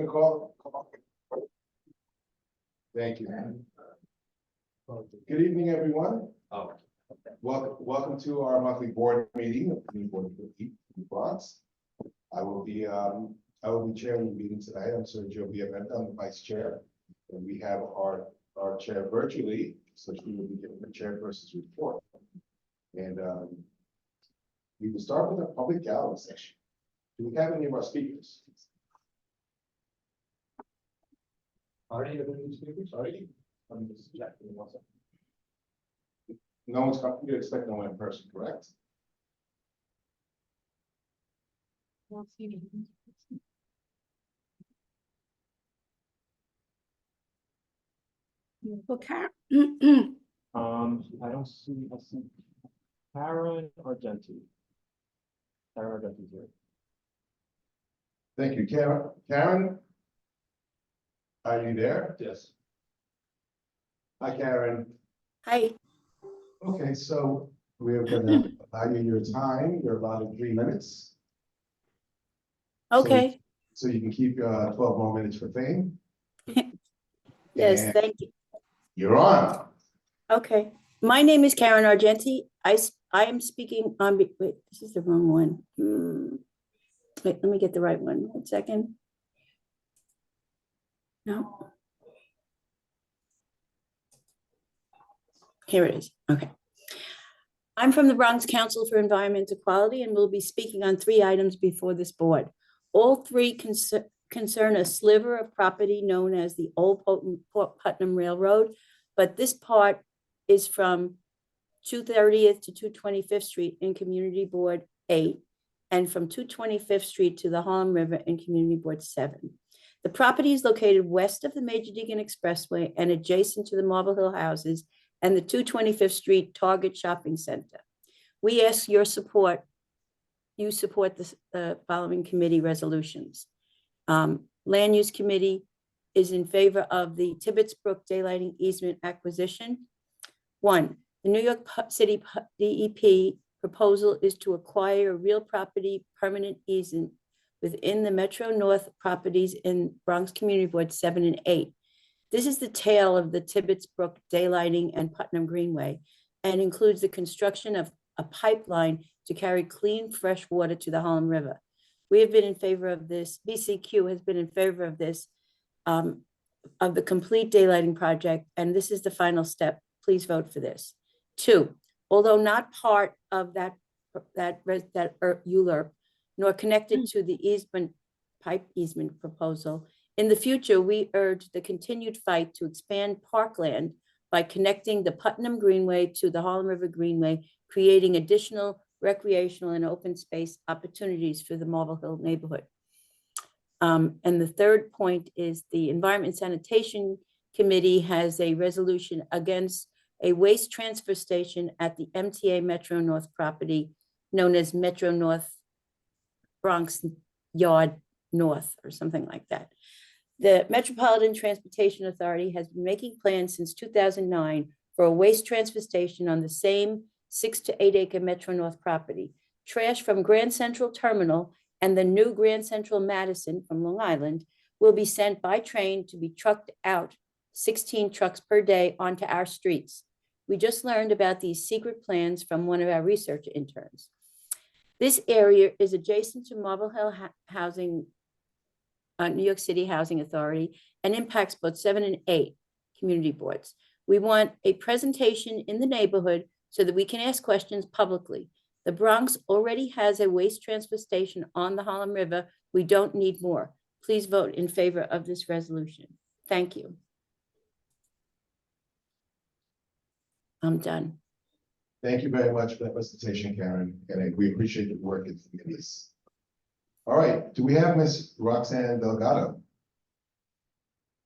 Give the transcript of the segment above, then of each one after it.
Call. Thank you. Good evening, everyone. Welcome to our monthly board meeting of the Board of Heat in the Bronx. I will be chairing the meeting tonight. I'm Sergio Villaventa. I'm the vice chair, and we have our chair virtually, so she will be giving the chairperson's report. And we will start with our public gallery section. Do we have any of our speakers? Already have any speakers? Already? Let me just check. Give me 1 second. No one's coming. You expect no one in person, correct? Well, I don't see. I see Karen Argenti. Karen Argenti's here. Thank you, Karen. Karen, are you there? Yes. Hi, Karen. Hi. Okay, so we're gonna allow you your time. You're allotted 3 minutes. Okay. So you can keep 12 more minutes for fame. Yes, And thank you. you're on. Okay. My name is Karen Argenti. I am speaking on, wait, this is the wrong one. Wait, let me get the right one. 1 second. No. Here it is. Okay. I'm from the Bronx Council for Environment Equality and will be speaking on 3 items before this board. All 3 concern a sliver of property known as the Old Putnam Railroad, but this part is from 230th to 225th Street in Community Board 8 and from 225th Street to the Harlem River in Community Board 7. The property is located west of the Major Deegan Expressway and adjacent to the Marble Hill houses and the 225th Street Target Shopping Center. We ask your support. You support the following committee resolutions. Land Use Committee is in favor of the Tibbetts Brook Daylighting Easement acquisition. 1, the New York City DEP proposal is to acquire a real property permanent easement within the Metro North properties in Bronx Community Board 7 and 8. This is the tail of the Tibbetts Brook Daylighting and Putnam Greenway and includes the construction of a pipeline to carry clean, fresh water to the Harlem River. We have been in favor of this. BCQ has been in favor of this, of the complete daylighting project, and this is the final step. Please vote for this. 2, although not part of that ULURP, nor connected to the pipe easement proposal, in the future, we urge the continued fight to expand parkland by connecting the Putnam Greenway to the Harlem River Greenway, creating additional recreational and open space opportunities for the Marble Hill neighborhood. And the 3rd point is the Environment Sanitation Committee has a resolution against a waste transfer station at the MTA Metro North property known as Metro North Bronx Yard North or something like that. The Metropolitan Transportation Authority has been making plans since 2009 for a waste transfer station on the same 6 to 8 acre Metro North property. Trash from Grand Central Terminal and the new Grand Central Madison from Long Island will be sent by train to be trucked out 16 trucks per day onto our streets. We just learned about these secret plans from one of our research interns. This area is adjacent to Marble Hill Housing, New York City Housing Authority, and impacts both 7 and 8 community boards. We want a presentation in the neighborhood so that we can ask questions publicly. The Bronx already has a waste transfer station on the Harlem River. We don't need more. Please vote in favor of this resolution. Thank you. I'm done. Thank you very much for that presentation, Karen, and we appreciate your work in the committees. All right, do we have Ms. Roxanne Delgado?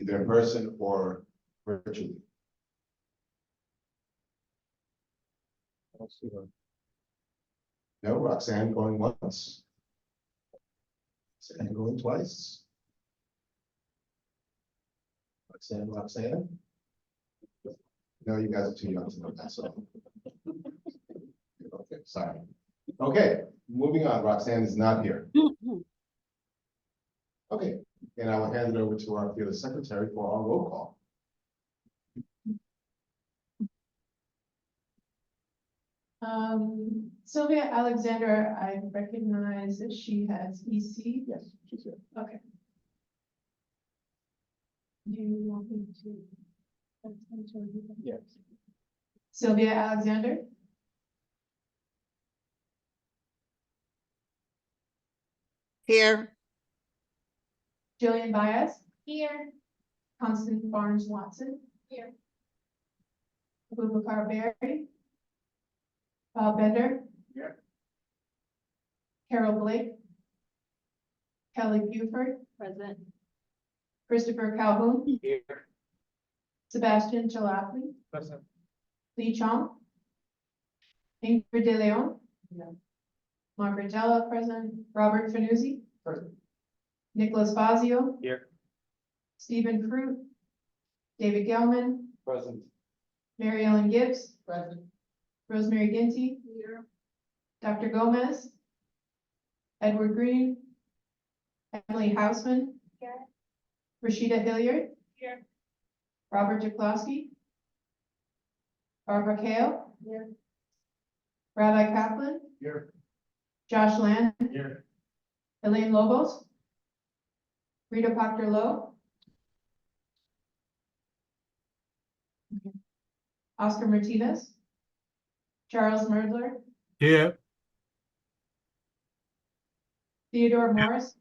Either in person or virtually? I don't see her. No, Roxanne going once. Roxanne going twice. Roxanne? No, you guys are too young to know that, so. Okay, sorry. Okay, moving on. Roxanne is not here. Okay, And I will hand it over to our fearless secretary for our roll call. Sylvia Alexander, I recognize that she has EC. Yes, she's here. Okay. Do you want me to? Yes. Sylvia Alexander, Here, Jillian Baez. Here. Constance Barnes Watson. Here. Abubakar Berry. Bob Bender. Here. Carol Blake. Kelly Buford. Present. Christopher Calhoun. Here. Sebastian Chalapi. Present. Lee Chong. Ingrid De Leon. Margaret Della, present. Robert Fanuzzi. Present. Nicholas Fazio. Here. Stephen Fruit. David Gelman. Present. Mary Ellen Gibbs. Present. Rosemary Ginty. Dr. Gomez. Edward Green. Emily Houseman. Rashida Hilliard. Here. Robert Jaklowski. Barbara Kale. Rabbi Kaplan. Here. Josh Land. Here. Elaine Lobos. Rita Proctor Lowe. Oscar Martinez. Charles Merdler. here, Theodore Morris.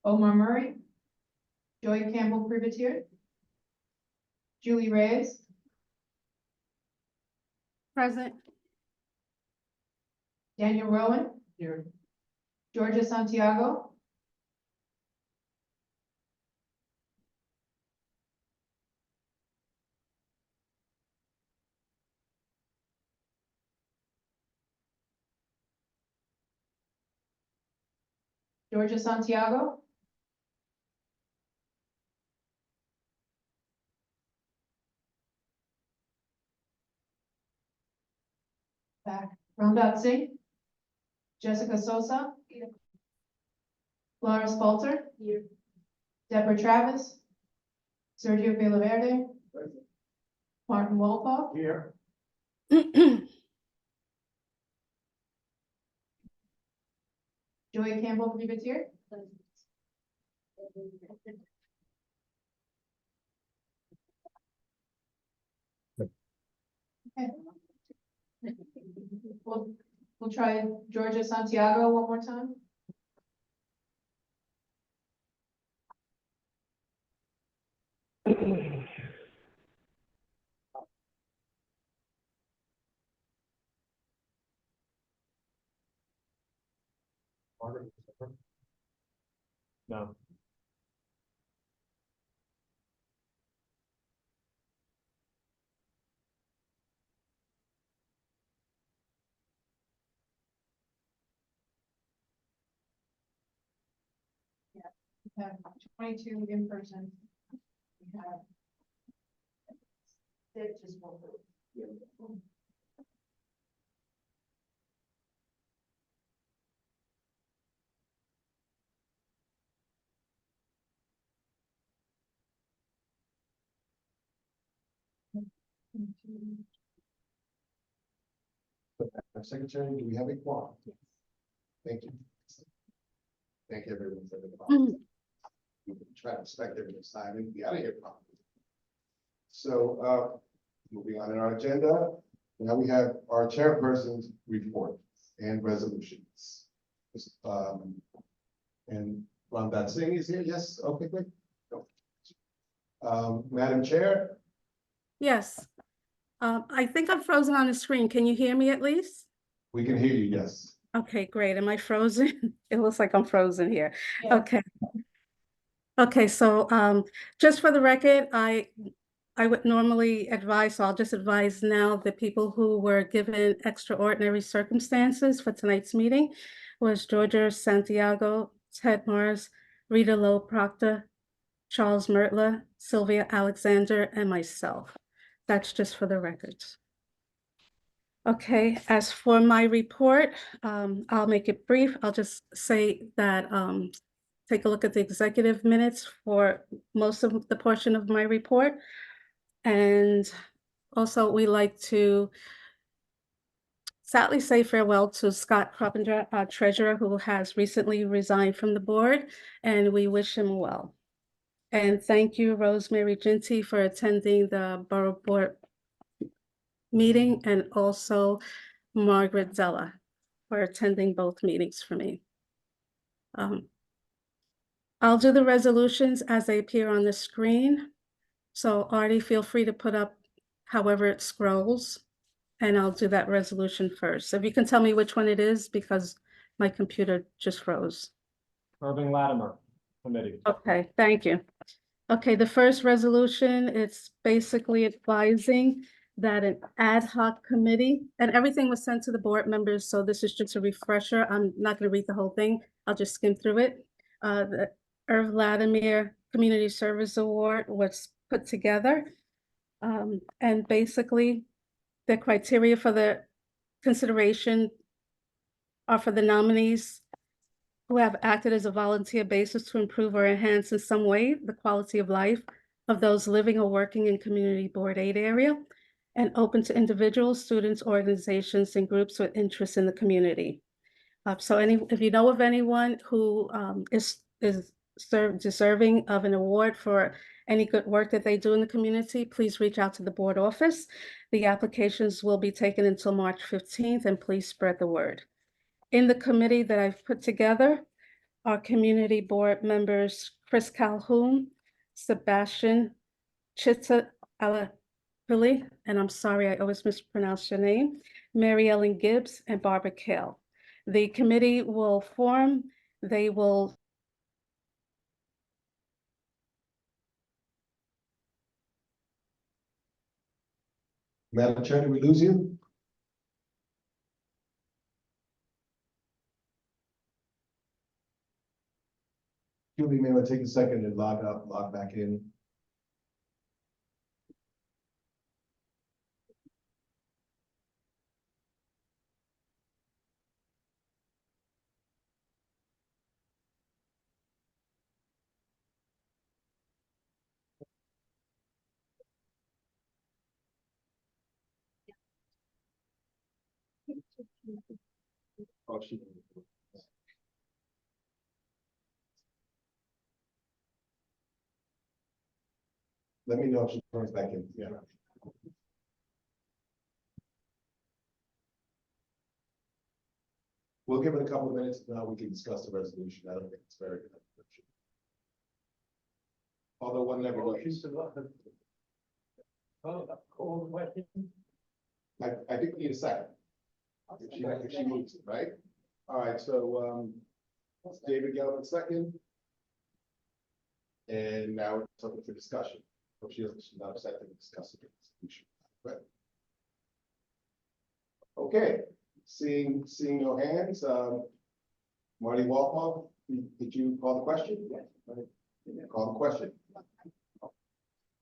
Omar Murray. Joy Campbell Privateer. Julie Reyes. Present. Daniel Rowan. Here. Georgia Santiago. Georgia Santiago. Back. Ramdat Singh. Jessica Sosa. Laura Spalter. Deborah Travis. Sergio Villaverde. Present. Martin Walpole. Here. Joy Campbell Privateer. Okay. We'll try Georgia Santiago one more time. Margaret. No. We have 22 in person. We have. Six is one vote. Secretary, do we have a quorum? Thank you. Thank you, everyone, for the comments. We can try to respect everyone's time and be out of here promptly. So, moving on in our agenda, now we have our chairperson's report and resolutions. And Ramdat Singh is here, yes, okay, great. Go. Madam Chair, Yes. I think I'm frozen on the screen. Can you hear me at least? we can hear you, yes. Okay, great. Am I frozen? It looks like I'm frozen here. Yeah. Okay. Okay, so just for the record, I would normally advise, so I'll just advise now the people who were given extraordinary circumstances for tonight's meeting was Georgia Santiago, Ted Mars, Rita Lowe Proctor, Charles Mertler, Sylvia Alexander, and myself. That's just for the records. Okay, as for my report, I'll make it brief. I'll just say that, take a look at the executive minutes for most of the portion of my report. And also, we like to sadly say farewell to Scott Croppinger, our treasurer, who has recently resigned from the board, and we wish him well. And thank you, Rosemary Ginty, for attending the Borough Board meeting, and also Margaret Zella for attending both meetings for me. I'll do the resolutions as they appear on the screen. So Artie, feel free to put up however it scrolls, and I'll do that resolution first. If you can tell me which one it is, because my computer just froze. Irving Latimer Committee. Okay, thank you. Okay, the first resolution, it's basically advising that an ad hoc committee, and everything was sent to the board members, so this is just a refresher. I'm not going to read the whole thing. I'll just skim through it. The Irv Latimer Community Service Award was put together. And basically, the criteria for the consideration are for the nominees who have acted as a volunteer basis to improve or enhance in some way the quality of life of those living or working in Community Board 8 area, and open to individuals, students, organizations, and groups with interests in the community. So if you know of anyone who is deserving of an award for any good work that they do in the community, please reach out to the board office. The applications will be taken until March 15th, and please spread the word. In the committee that I've put together, our community board members, Chris Calhoun, Sebastian Chitta Alapilli, and I'm sorry, I always mispronounce your name, Mary Ellen Gibbs, and Barbara Kale. The committee will form, they will Madam Chair, did we lose you? Julie, may I take a second and log back in? Oh, she. Let me know if she comes back in. Yeah. We'll give it a couple of minutes, now we can discuss the resolution. I don't think it's very good. Although one never knows. I think we need a second. If she moves it, right? All right, so David Galvin second. And now it's open for discussion. Hope she's not upset to discuss it. Right. Okay, seeing no hands, Marty Walpole, did you call the question? Yes. Call the question.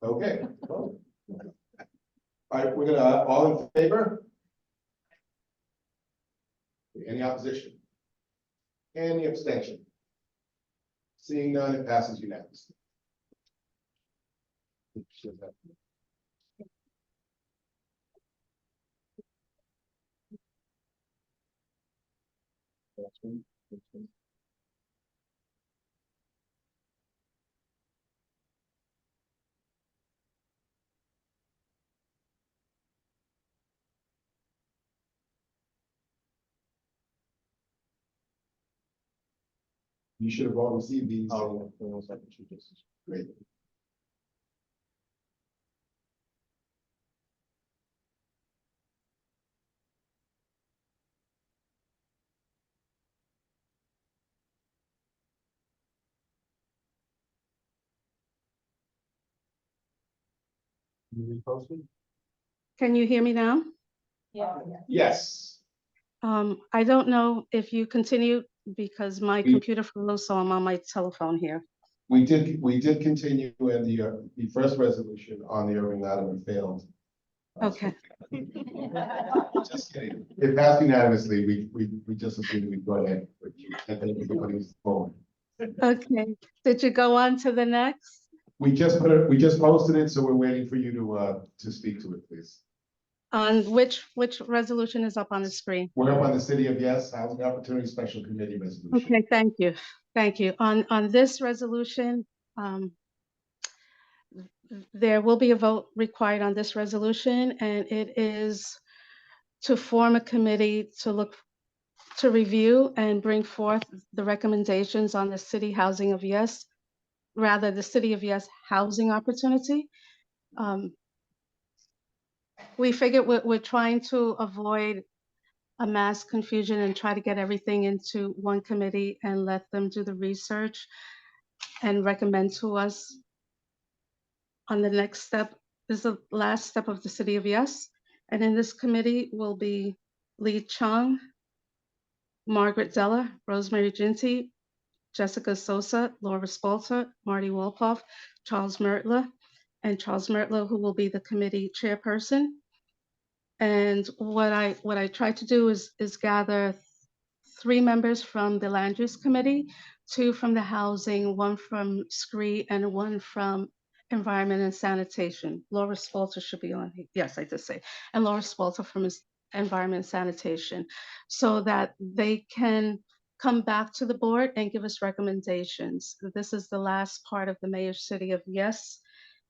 Okay. All right, we're gonna, all in favor? Any opposition? Any abstention? Seeing none, it passes unanimously. You should have all received these. Oh, one second, she just. Great. You reposted? Can you hear me now? Yeah. Yes, I don't know if you continue because my We- computer froze, so I'm on my telephone here. we did continue, and the first resolution on the Irving Latimer failed Okay. Just kidding. It passed unanimously. We just assumed we'd go ahead. And then everybody was forward. Okay, did you go on to the next? We just posted it, so we're waiting for you to speak to it, please. On which resolution is up on the screen? We're up on the City of Yes Housing Opportunity Special Committee resolution. Okay, thank you. Thank you. On this resolution, there will be a vote required on this resolution, and it is to form a committee to review and bring forth the recommendations on the City Housing of Yes, rather the City of Yes Housing Opportunity. We figured we're trying to avoid a mass confusion and try to get everything into one committee and let them do the research and recommend to us on the next step. This is the last step of the City of Yes. And in this committee will be Lee Chung, Margaret Della, Rosemary Ginty, Jessica Sosa, Laura Spalter, Marty Wolpoff, Charles Mertler, and Charles Mertler, who will be the committee chairperson. And what I tried to do is gather 3 members from the Land Use Committee, 2 from the Housing, 1 from SCREE, and 1 from Environment and Sanitation. Laura Spalter should be on, yes, I did say, and Laura Spalter from Environment and Sanitation, so that they can come back to the board and give us recommendations. This is the last part of the Mayor's City of Yes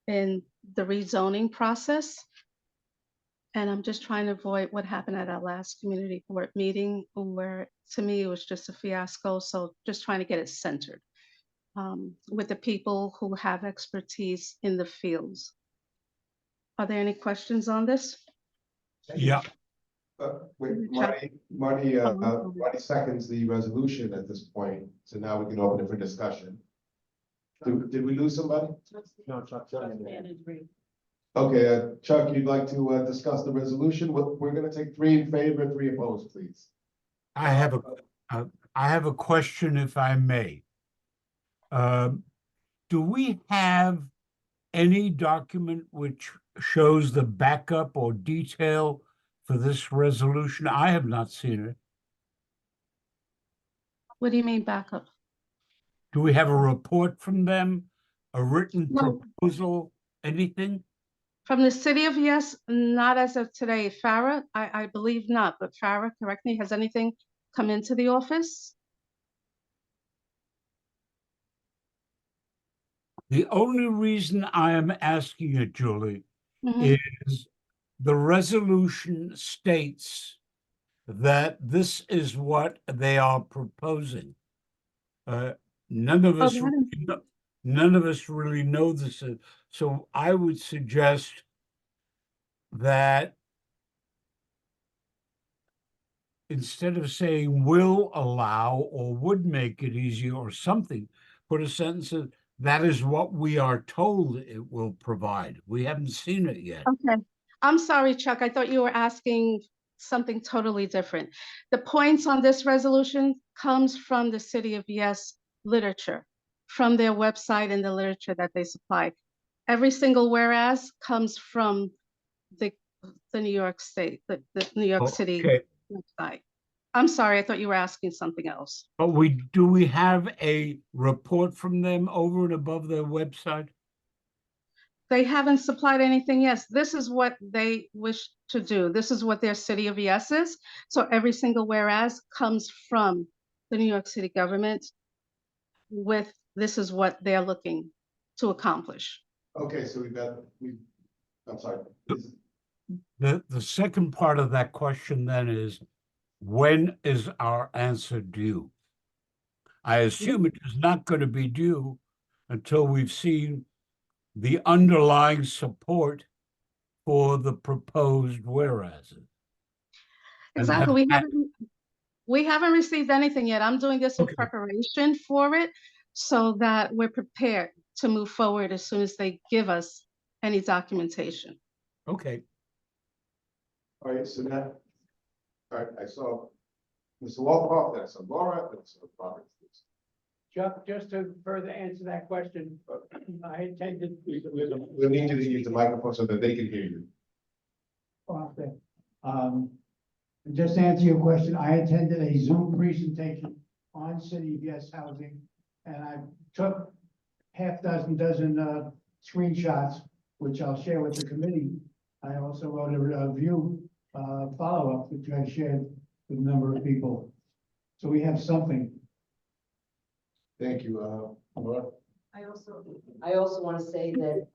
in the rezoning process. And I'm just trying to avoid what happened at our last community board meeting, where to me it was just a fiasco. So just trying to get it centered with the people who have expertise in the fields. Are there any questions on this? Yeah, Wait, Marty seconds the resolution at this point, so now we can open it for discussion. Did we lose somebody? No, Chuck. Okay, Chuck, you'd like to discuss the resolution? We're gonna take 3 in favor, 3 opposed, please. I have a question, if I may. Do we have any document which shows the backup or detail for this resolution? I have not seen it. What do you mean backup? Do we have a report from them, a written No. proposal, anything? From the City of Yes, not as of today. Farah, I believe not, but Farah, correct me, has anything come into the office? The only reason I am asking it, Julie, Mhm. is the resolution states that this is what they are proposing. None of Oh, us, that is- none of us really know this. So I would suggest that instead of saying will allow or would make it easier or something, put a sentence that is what we are told it will provide. We haven't seen it yet. Okay, I'm sorry, Chuck. I thought you were asking something totally different. The points on this resolution comes from the City of Yes literature, from their website and the literature that they supply. Every single whereas comes from the New York State, the New York City Okay, website. I'm sorry, I thought you were asking something else. but do we have a report from them over and above their website? They haven't supplied anything yet. This is what they wish to do. This is what their City of Yes is. So every single whereas comes from the New York City government with this is what they're looking to accomplish. Okay, so I'm sorry. The second part of that question then is, when is our answer due? I assume it is not going to be due until we've seen the underlying support for the proposed whereas. Exactly. We haven't received anything yet. I'm doing this in Okay. preparation for it so that we're prepared to move forward as soon as they give us any documentation. Okay. All right, so now, all right, I saw Mr. Wolkoff, then I saw Laura, then I saw Robert. Chuck, just to further answer that question, I intended. We'll need you to use the microphone so that they can hear you. Okay. Just to answer your question, I attended a Zoom presentation on City of Yes Housing, and I took dozen screenshots, which I'll share with the committee. I also wrote a review, follow-up, which I shared with a number of people. So we have something. Thank you, Laura. I also want to say that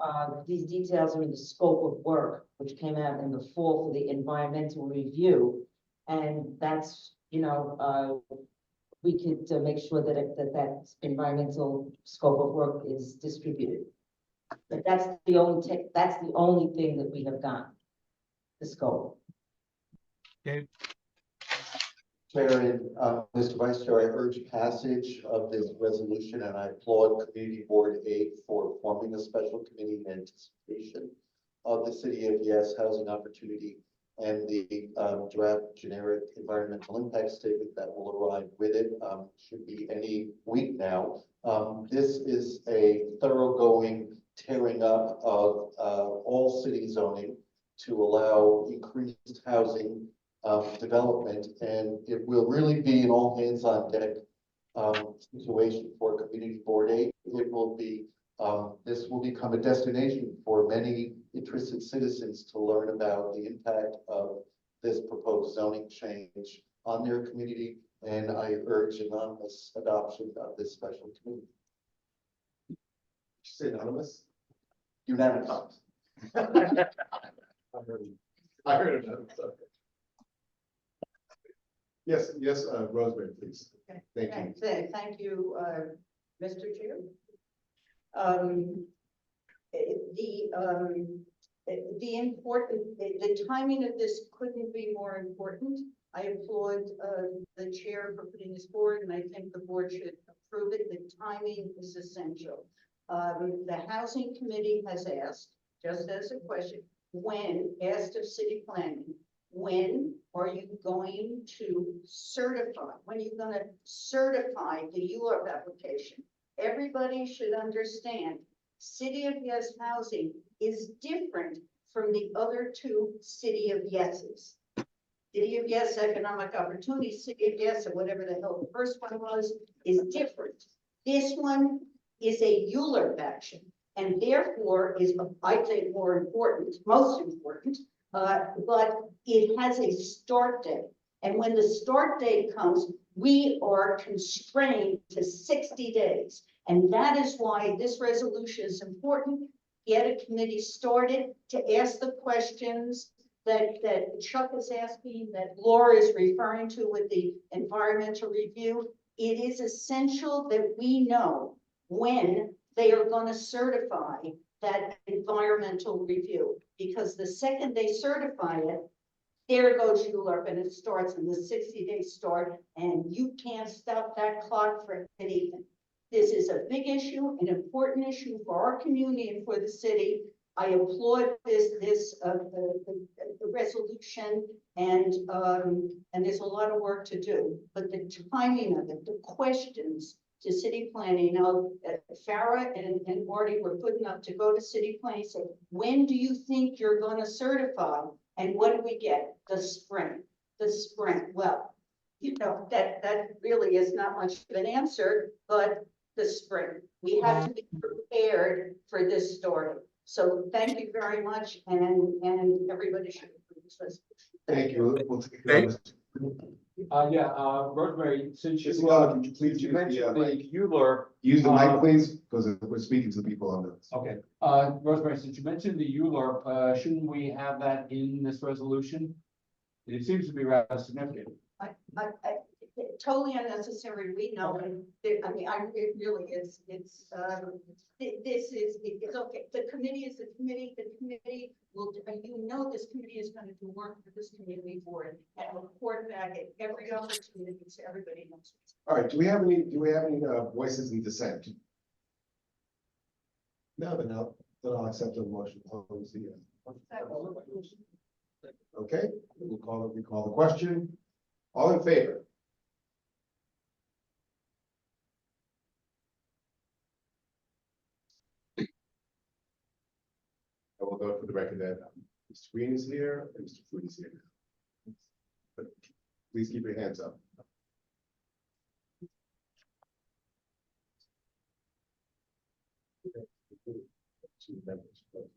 these details are in the scope of work, which came out in the fall for the environmental review. And that's, we could make sure that that environmental scope of work is distributed. But that's the only thing that we have done, the scope. Okay, Chair and Mr. Vice Chair, I urge passage of this resolution, and I applaud Community Board 8 for forming a special committee in anticipation of the City of Yes housing opportunity and the draft generic environmental impact statement that will arrive with it. Should be any week now. This is a thoroughgoing tearing up of all city zoning to allow increased housing development, and it will really be an all hands on deck situation for Community Board 8. It will be this will become a destination for many interested citizens to learn about the impact of this proposed zoning change on their community, and I urge anonymous adoption of this special committee. Did you say anonymous? Unanimous. I heard anonymous. Okay. Yes, Rosemary, please. Okay. Thank you. Thank you, Mr. Chair. The timing of this couldn't be more important. I applaud the chair for putting this forward, and I think the board should approve it. The timing is essential. The housing committee has asked, just as a question, asked of city planning, when are you going to certify? When are you going to certify the ULURP application? Everybody should understand, City of Yes housing is different from the other two City of Yeses. City of Yes economic opportunity, City of Yes, or whatever the hell the first one was, is different. This one is a ULURP action, and therefore is, I think, more important, most important, but it has a start date. And when the start date comes, we are constrained to 60 days. And that is why this resolution is important. Get a committee started to ask the questions that Chuck is asking, that Laura is referring to with the environmental review. It is essential that we know when they are going to certify that environmental review, because the second they certify it, there goes ULURP, and it starts in the 60-day start, and you can't stop that clock for anything. This is a big issue, an important issue for our community and for the city. I applaud the resolution, and there's a lot of work to do. But the timing of it, the questions to city planning. Farah and Marty were good enough to go to city planning. Say, when do you think you're going to certify? And what do we get? The spring. The spring. Well, that really is not much of an answer, but the spring. We have to be prepared for this story. So thank you very much, and everybody should approve this resolution. Thank you. We'll take it on. Rosemary, since Mr. Geller, could you please you use mentioned the the ULURP. use the mic, please, because we're speaking to the people on this. Okay, Rosemary, since you mentioned the ULURP, shouldn't we have that in this resolution? It seems to be rather significant. Totally unnecessary. We know, and it really is. It's okay. The committee is the committee. The committee will, this committee is going to do work for this community board and report back at every opportunity so everybody knows. All right. Do we have any voices in dissent? No, then I'll accept the motion. Okay, we call the question. All in favor? I will note for the record that Mr. Green is here, and Mr. Fruit is here. But please keep your hands up. Two members, but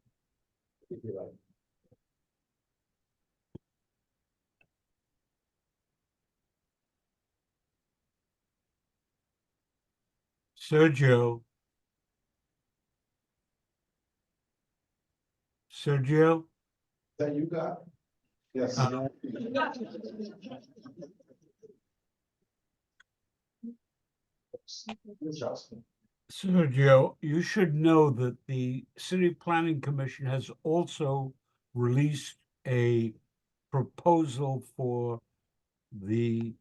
if you like. Sergio. Sergio? That you got? Yes. Justin. Sergio, you should know that the City Planning Commission has also released a proposal for the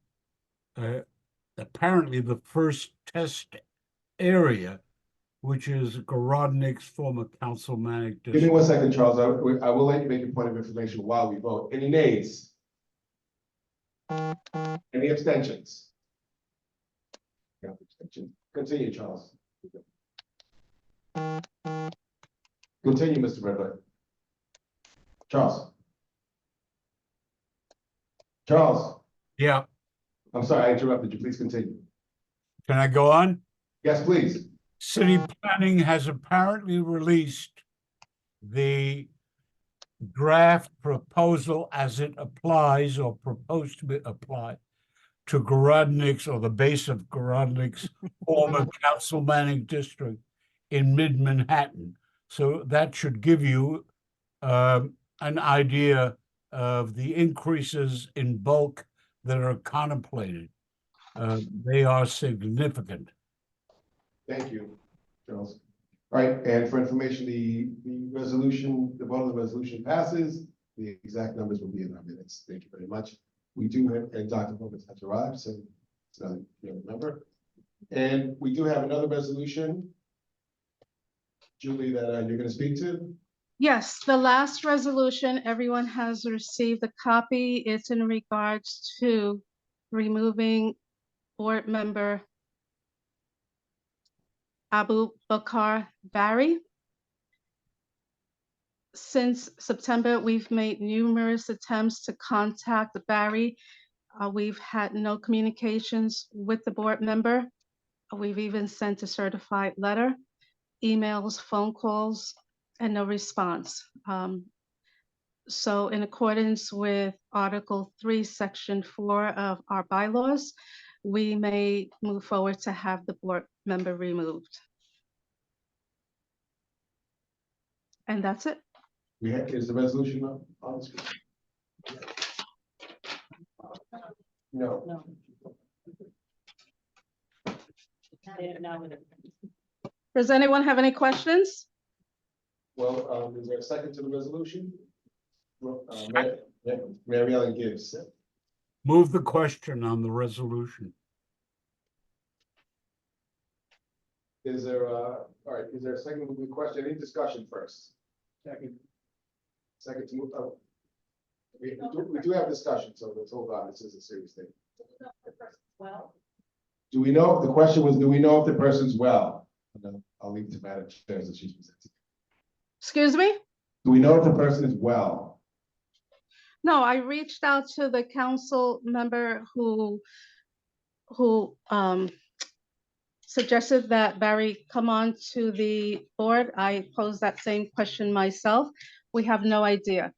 apparently the first test area, which is Gorodnik's former councilmanic Give me district. 1 second, Charles. I will let you make your point of information while we vote. Any nays? Any abstentions? Yeah, abstention. Continue, Charles. Continue, Mr. Redwood. Charles. Charles, Yeah, I'm sorry, I interrupted you. Please continue. can I go on? Yes, please. City Planning has apparently released the draft proposal as it applies or proposed to be applied to Gorodnik's or the base of Gorodnik's former councilmanic district in mid-Manhattan. So that should give you an idea of the increases in bulk that are contemplated. They are significant. Thank you, Charles. All right, and for information, the resolution, the vote of the resolution passes. The exact numbers will be in our minutes. Thank you very much. We do have, and Dr. Gomez has arrived, so you remember. And we do have another resolution, Julie, that you're going to speak to. Yes, the last resolution, everyone has received a copy. It's in regards to removing board member Abu Bakar Barry. Since September, we've made numerous attempts to contact Barry. We've had no communications with the board member. We've even sent a certified letter, emails, phone calls, and no response. So in accordance with Article 3, Section 4 of our bylaws, we may move forward to have the board member removed. And that's it. Is the resolution on the screen? No. Does anyone have any questions? Well, is there a second to the resolution? Mary Ellen Gibbs. Move the question on the resolution. Is there all right, is there a second to the question? Any discussion first? Second to move, we do have discussion, so let's hold on. This is a serious thing. Well, Do we know, the question was, do we know if the person's well? And then I'll leave it to Madam Chair as she's presenting. Excuse me? Do we know if the person is well? No, I reached out to the council member who suggested that Barry come on to the board. I posed that same question myself. We have no idea.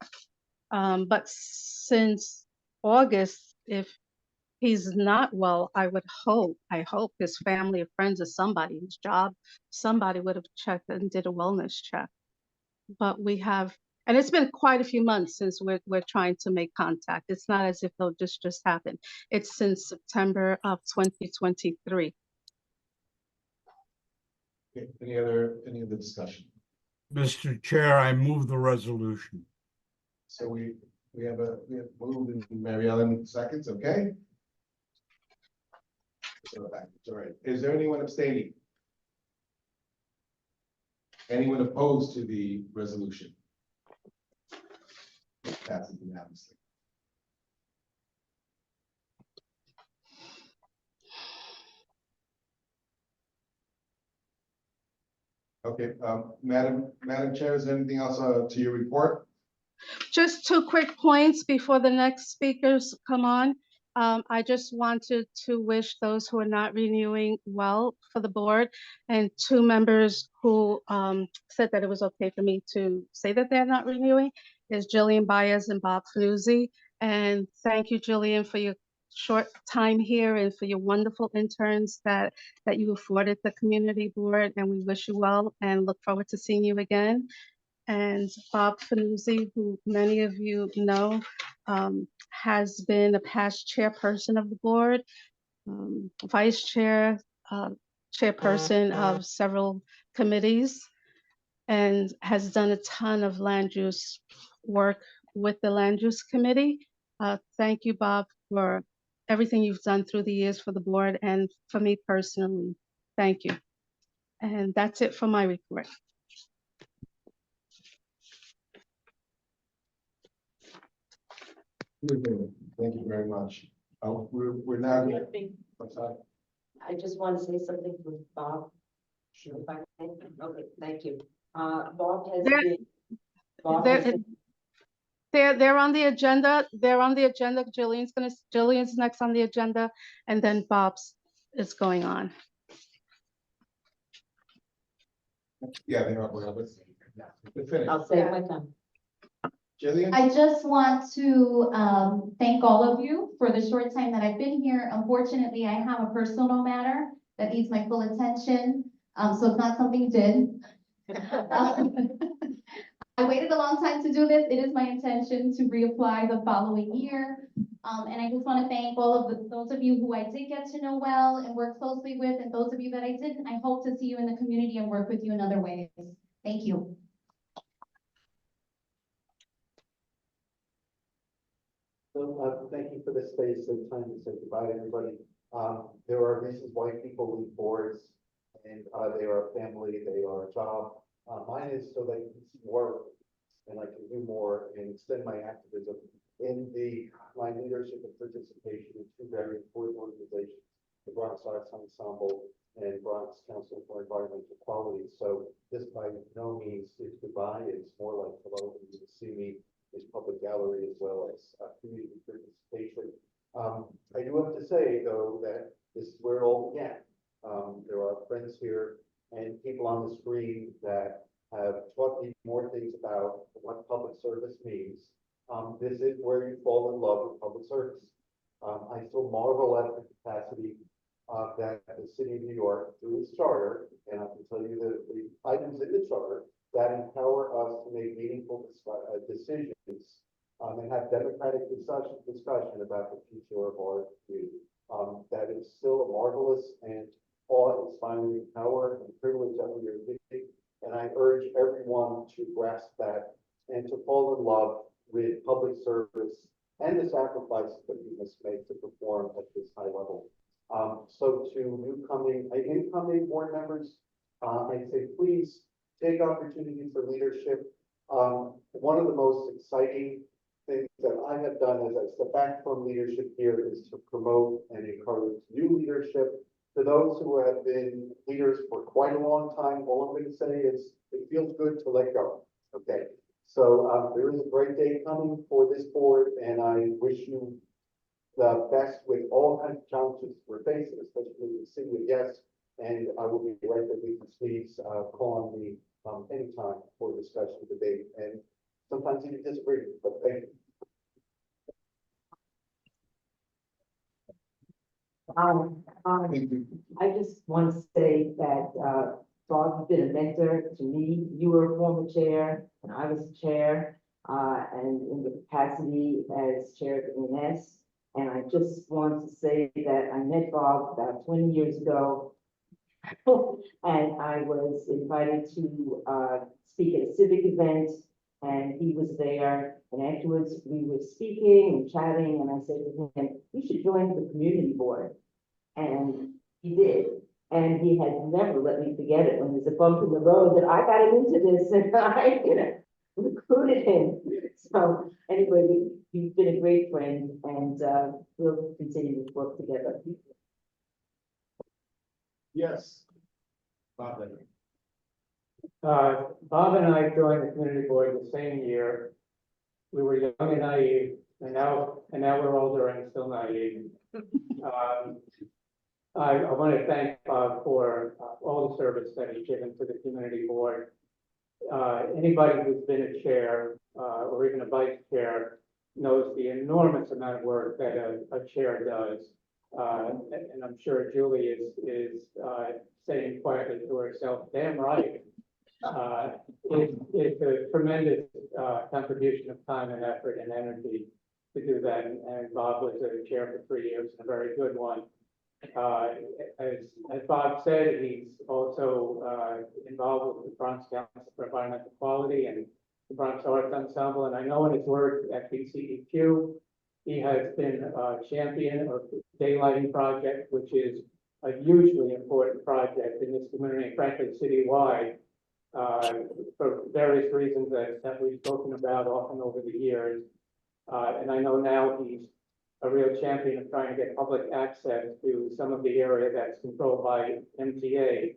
But since August, if he's not well, I hope his family or friends or somebody, his job, somebody would have checked and did a wellness check. But we have, and it's been quite a few months since we're trying to make contact. It's not as if this just happened. It's since September of 2023. Okay, any other discussion? Mr. Chair, I move the resolution. So we have moved and Mary Ellen seconds, okay? So back, all right. Is there anyone abstaining? Anyone opposed to the resolution? Passes unanimously. Okay, Madam Chair, is there anything else to your report? Just two quick points before the next speakers come on. I just wanted to wish those who are not renewing well for the board, and two members who said that it was okay for me to say that they're not renewing is Jillian Baez and Bob Fanuzzi. And thank you, Jillian, for your short time here and for your wonderful interns that you afforded the community board, and we wish you well and look forward to seeing you again. And Bob Fanuzzi, who many of you know, has been a past chairperson of the board, vice chair, chairperson of several committees, and has done a ton of land use work with the land use committee. Thank you, Bob, for everything you've done through the years for the board and for me personally. Thank you. And that's it for my report. Thank you very much. We're now. I'm sorry. I just want to say something with Bob. Sure. If I may. Okay, thank you. Bob has There- been. Bob there- has been- They're on the agenda. They're on the agenda. Jillian's next on the agenda, and then Bob's is going on. Yeah, they're not. We're finished. I'll save my time. Jillian? I just want to thank all of you for the short time that I've been here. Unfortunately, I have a personal matter that needs my full attention, so it's not something you did. I waited a long time to do this. It is my intention to reapply the following year. And I just want to thank all of those of you who I did get to know well and work closely with, and those of you that I didn't. I hope to see you in the community and work with you in other ways. Thank you. So, thank you for this space and time to say goodbye to everybody. There are reasons why people leave boards, and they are a family, they are a job. Mine is so that you can see more, and I can do more and extend my activism in my leadership and participation in two very important organizations, the Bronx Arts Ensemble and Bronx Council for Environmental Quality. So this by no means is goodbye. It's more like hello, and you can see me in public gallery as well as community participation. I do have to say though that this is where it all began. There are friends here and people on the screen that have taught me more things about what public service means. This is where you fall in love with public service. I still marvel at the capacity that the city of New York, through its charter, and I can tell you the items in the charter that empower us to make meaningful decisions and have democratic discussion about the future of our community. That is still a marvelous and awe-inspiring power and privilege that we are giving. And I urge everyone to grasp that and to fall in love with public service and the sacrifices that we must make to perform at this high level. So to incoming board members, I'd say please take opportunity for leadership. One of the most exciting things that I have done as I step back from leadership here is to promote and encourage new leadership. To those who have been leaders for quite a long time, all I'm going to say is it feels good to let go. Okay, so there is a great day coming for this board, and I wish you the best with all kinds of challenges we're facing, especially with city of yes. And I will be right there. Please call on me anytime for discussion, debate, and sometimes even disagree. But thank you. I just want to say that Bob, you've been a mentor to me. You were a former chair, and I was a chair, and in the capacity as chair of ENS. And I just want to say that I met Bob about 20 years ago, and I was invited to speak at a civic event, and he was there. And afterwards, we were speaking and chatting, and I said to him, "You should join the community board." And he did. And he has never let me forget it when there's a bump in the road that I got him into this and I, recruited him. So anyway, you've been a great friend, and we'll continue to work together. Yes. Bob, then. Bob and I joined the community board the same year. we were young and naive, and now we're older and still naive. I want to thank Bob for all the service that he's given to the community board. Anybody who's been a chair or even a vice chair knows the enormous amount of work that a chair does. And I'm sure Julie is saying quietly to herself, damn right. It's a tremendous contribution of time and effort and energy to do that. And Bob was a chair for 3 years, and a very good one. As Bob said, he's also involved with the Bronx Council for Environmental Quality and the Bronx Arts Ensemble. And I know in his work at BCEQ, he has been a champion of the Daylighting Project, which is a hugely important project in this community, and frankly, citywide, for various reasons that we've spoken about often over the years. And I know now he's a real champion of trying to get public access to some of the area that's controlled by MTA,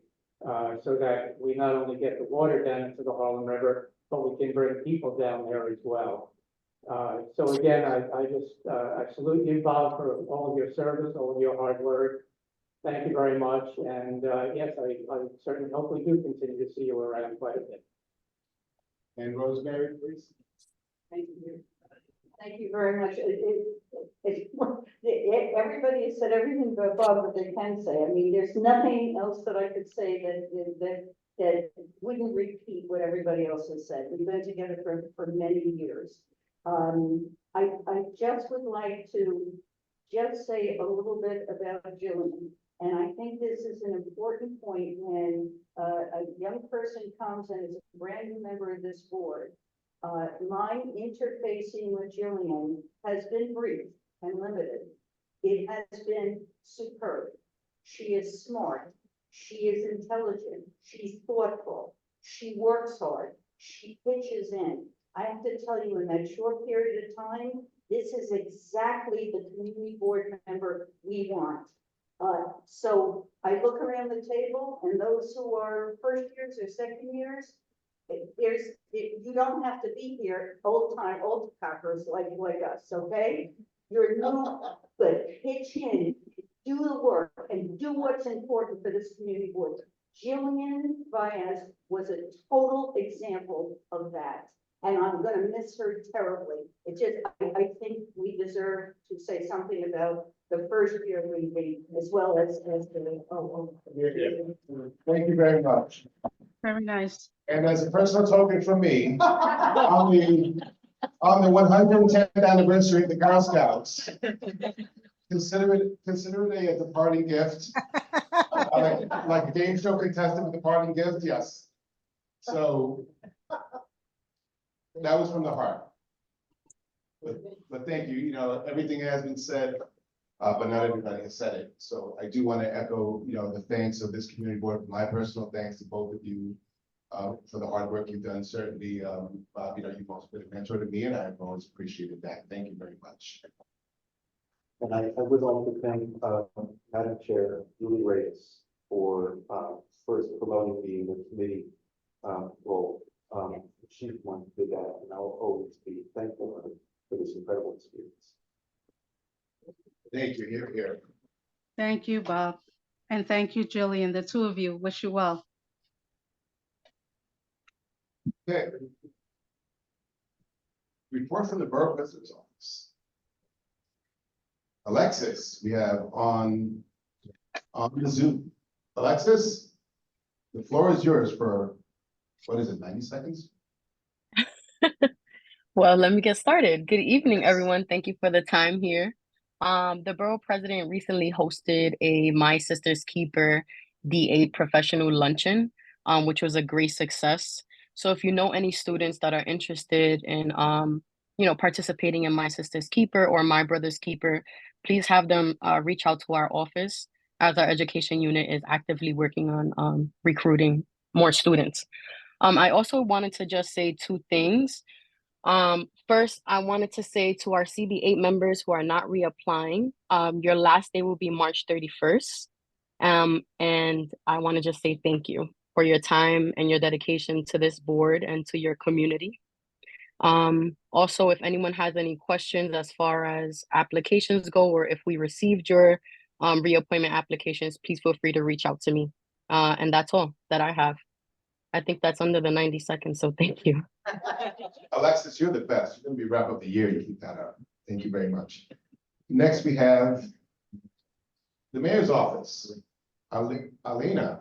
so that we not only get the water down into the Harlem River, but we can bring people down there as well. So again, I salute you, Bob, for all of your service, all of your hard work. Thank you very much. And yes, I certainly hope we do continue to see you around quite a bit. And Rosemary, please. Thank you. Thank you very much. Everybody has said everything but Bob that they can say. I mean, there's nothing else that I could say that wouldn't repeat what everybody else has said. We've been together for many years. I just would like to just say a little bit about Jillian. And I think this is an important point when a young person comes and is a brand new member of this board. My interfacing with Jillian has been brief and limited. It has been superb. She is smart. She is intelligent. She's thoughtful. She works hard. She pitches in. I have to tell you, in that short period of time, this is exactly the community board member we want. So I look around the table, and those who are first years or second years, you don't have to be here old cockers like us, okay? You're not, but pitch in, do the work, and do what's important for this community board. Jillian Baez was a total example of that, and I'm gonna miss her terribly. It just, I think we deserve to say something about the first year meeting as well as the, Thank you very much. Very nice. And as a personal token from me, on the 110th anniversary of the Girl Scouts, consider it a departing gift. Like a game show contestant with a parting gift, yes. So that was from the heart. But thank you, you know, everything has been said, but not everybody has said it. So I do want to echo, you know, the thanks of this community board, my personal thanks to both of you for the hard work you've done. Certainly, Bob, you know, you've also been a mentor to me, and I've always appreciated that. Thank you very much. And I would also thank Madam Chair Julie Reyes for first promoting me in the committee role. She's one who did that, and I'll always be thankful for this incredible experience. Thank you. Here, here. Thank you, Bob. And thank you, Jillian. The two of you. Wish you well. Okay. Report from the Borough President's Office. Alexis, we have on the Zoom. Alexis, the floor is yours for, what is it, 90 seconds? Well, let me get started. Good evening, everyone. Thank you for the time here. The borough president recently hosted a My Sister's Keeper D8 professional luncheon, which was a great success. So if you know any students that are interested in, participating in My Sister's Keeper or My Brother's Keeper, please have them reach out to our office, as our education unit is actively working on recruiting more students. I also wanted to just say two things. First, I wanted to say to our CB8 members who are not reapplying, your last day will be March 31st. And I want to just say thank you for your time and your dedication to this board and to your community. Also, if anyone has any questions as far as applications go, or if we received your reappointment applications, please feel free to reach out to me. And that's all that I have. I think that's under the 90 seconds, so thank you. Alexis, you're the best. You're gonna be wrap up the year. You keep that up. Thank you very much. Next, we have the mayor's office. Alina.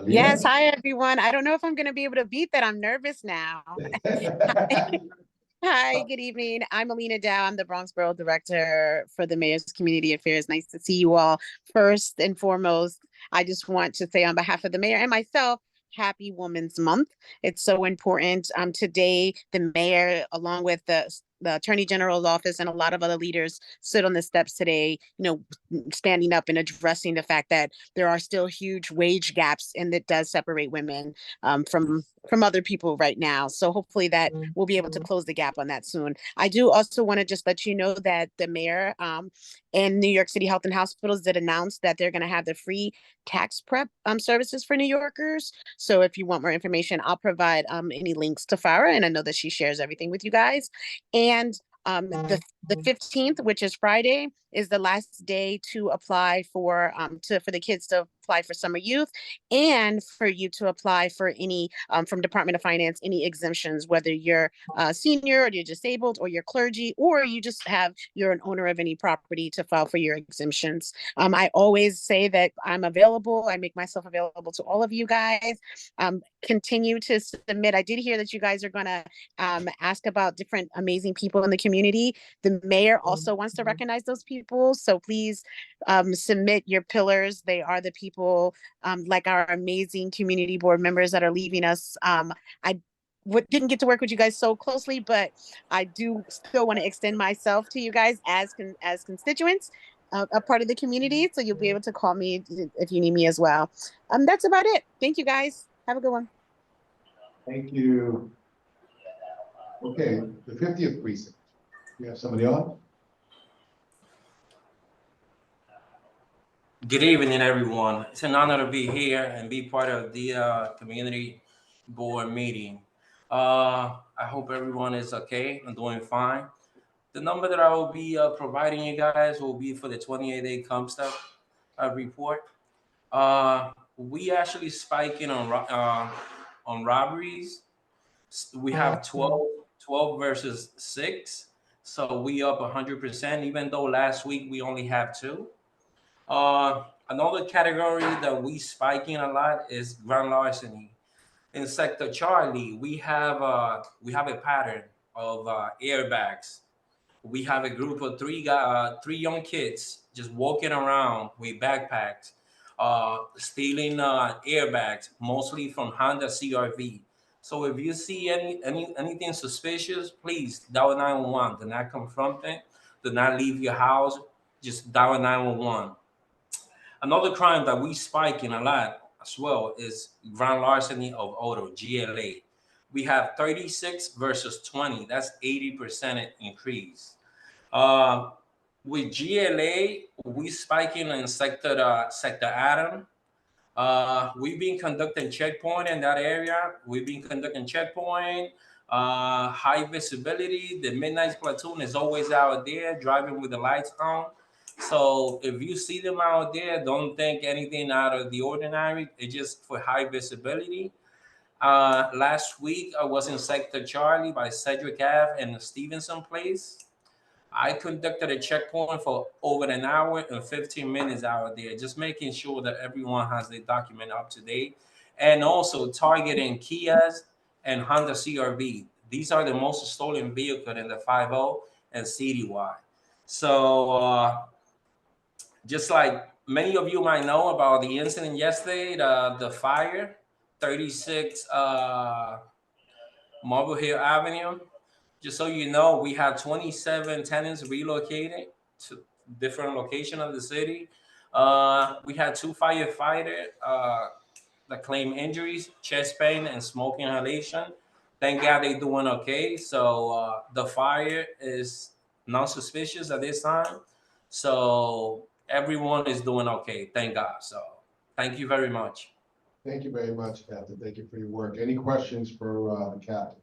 Yes, hi everyone. I don't know if I'm going to be able to beat that. I'm nervous now. Hi, good evening. I'm Alina Dow. I'm the Bronx Borough Director for the Mayor's Community Affairs. Nice to see you all. First and foremost, I just want to say on behalf of the mayor and myself, Happy Women's Month. It's so important. Today, the mayor, along with the Attorney General's office and a lot of other leaders stood on the steps today, standing up and addressing the fact that there are still huge wage gaps and that does separate women from other people right now. So hopefully that we'll be able to close the gap on that soon. I do also want to just let you know that the mayor and New York City Health and Hospitals did announce that they're going to have the free tax prep services for New Yorkers. So if you want more information, I'll provide any links to Farah, and I know that she shares everything with you guys. And the 15th, which is Friday, is the last day to apply for the kids to apply for summer youth, and for you to apply for any from Department of Finance, any exemptions, whether you're a senior or you're disabled or you're clergy, or you're an owner of any property, to file for your exemptions. I always say that I'm available. I make myself available to all of you guys. Continue to submit. I did hear that you guys are going to ask about different amazing people in the community. The mayor also wants to recognize those people. So please submit your pillars. They are the people like our amazing community board members that are leaving us. I didn't get to work with you guys so closely, but I do still want to extend myself to you guys as constituents, a part of the community. So you'll be able to call me if you need me as well. That's about it. Thank you guys. Have a good one. Thank you. Okay, the 50th precinct. We have somebody on? Good evening, everyone. It's an honor to be here and be part of the community board meeting. I hope everyone is okay and doing fine. The number that I will be providing you guys will be for the 28-day Comstock report. We actually spiking on robberies. We have 12 versus 6. So we up 100%, even though last week we only have 2. Another category that we spiking a lot is grand larceny. In Sector Charlie, we have a pattern of airbags. We have a group of 3 young kids just walking around with backpacks, stealing airbags, mostly from Honda CRV. So if you see anything suspicious, please dial 911. Do not confront them. Do not leave your house. Just dial 911. Another crime that we spiking a lot as well is grand larceny of auto, GLA. We have 36 versus 20. That's 80% increase. With GLA, we spiking in Sector Adam. We've been conducting checkpoint in that area. We've been conducting checkpoint, high visibility. The midnight platoon is always out there driving with the lights on. So if you see them out there, don't think anything out of the ordinary. It's just for high visibility. Last week, I was in Sector Charlie by Cedric Ave and Stevenson Place. I conducted a checkpoint for over an hour and 15 minutes out there, just making sure that everyone has their document up to date. And also targeting Kias and Honda CRV. These are the most stolen vehicles in the 5.0 and citywide. So just like many of you might know about the incident yesterday, the fire, 36 Marble Hill Avenue. Just so you know, we have 27 tenants relocated to different locations of the city. We had 2 firefighters that claim injuries, chest pain, and smoke inhalation. Thank God they're doing okay. So the fire is non-suspicious at this time. So everyone is doing okay. Thank God. So thank you very much. Thank you very much, Captain. Thank you for your work. Any questions for the captain?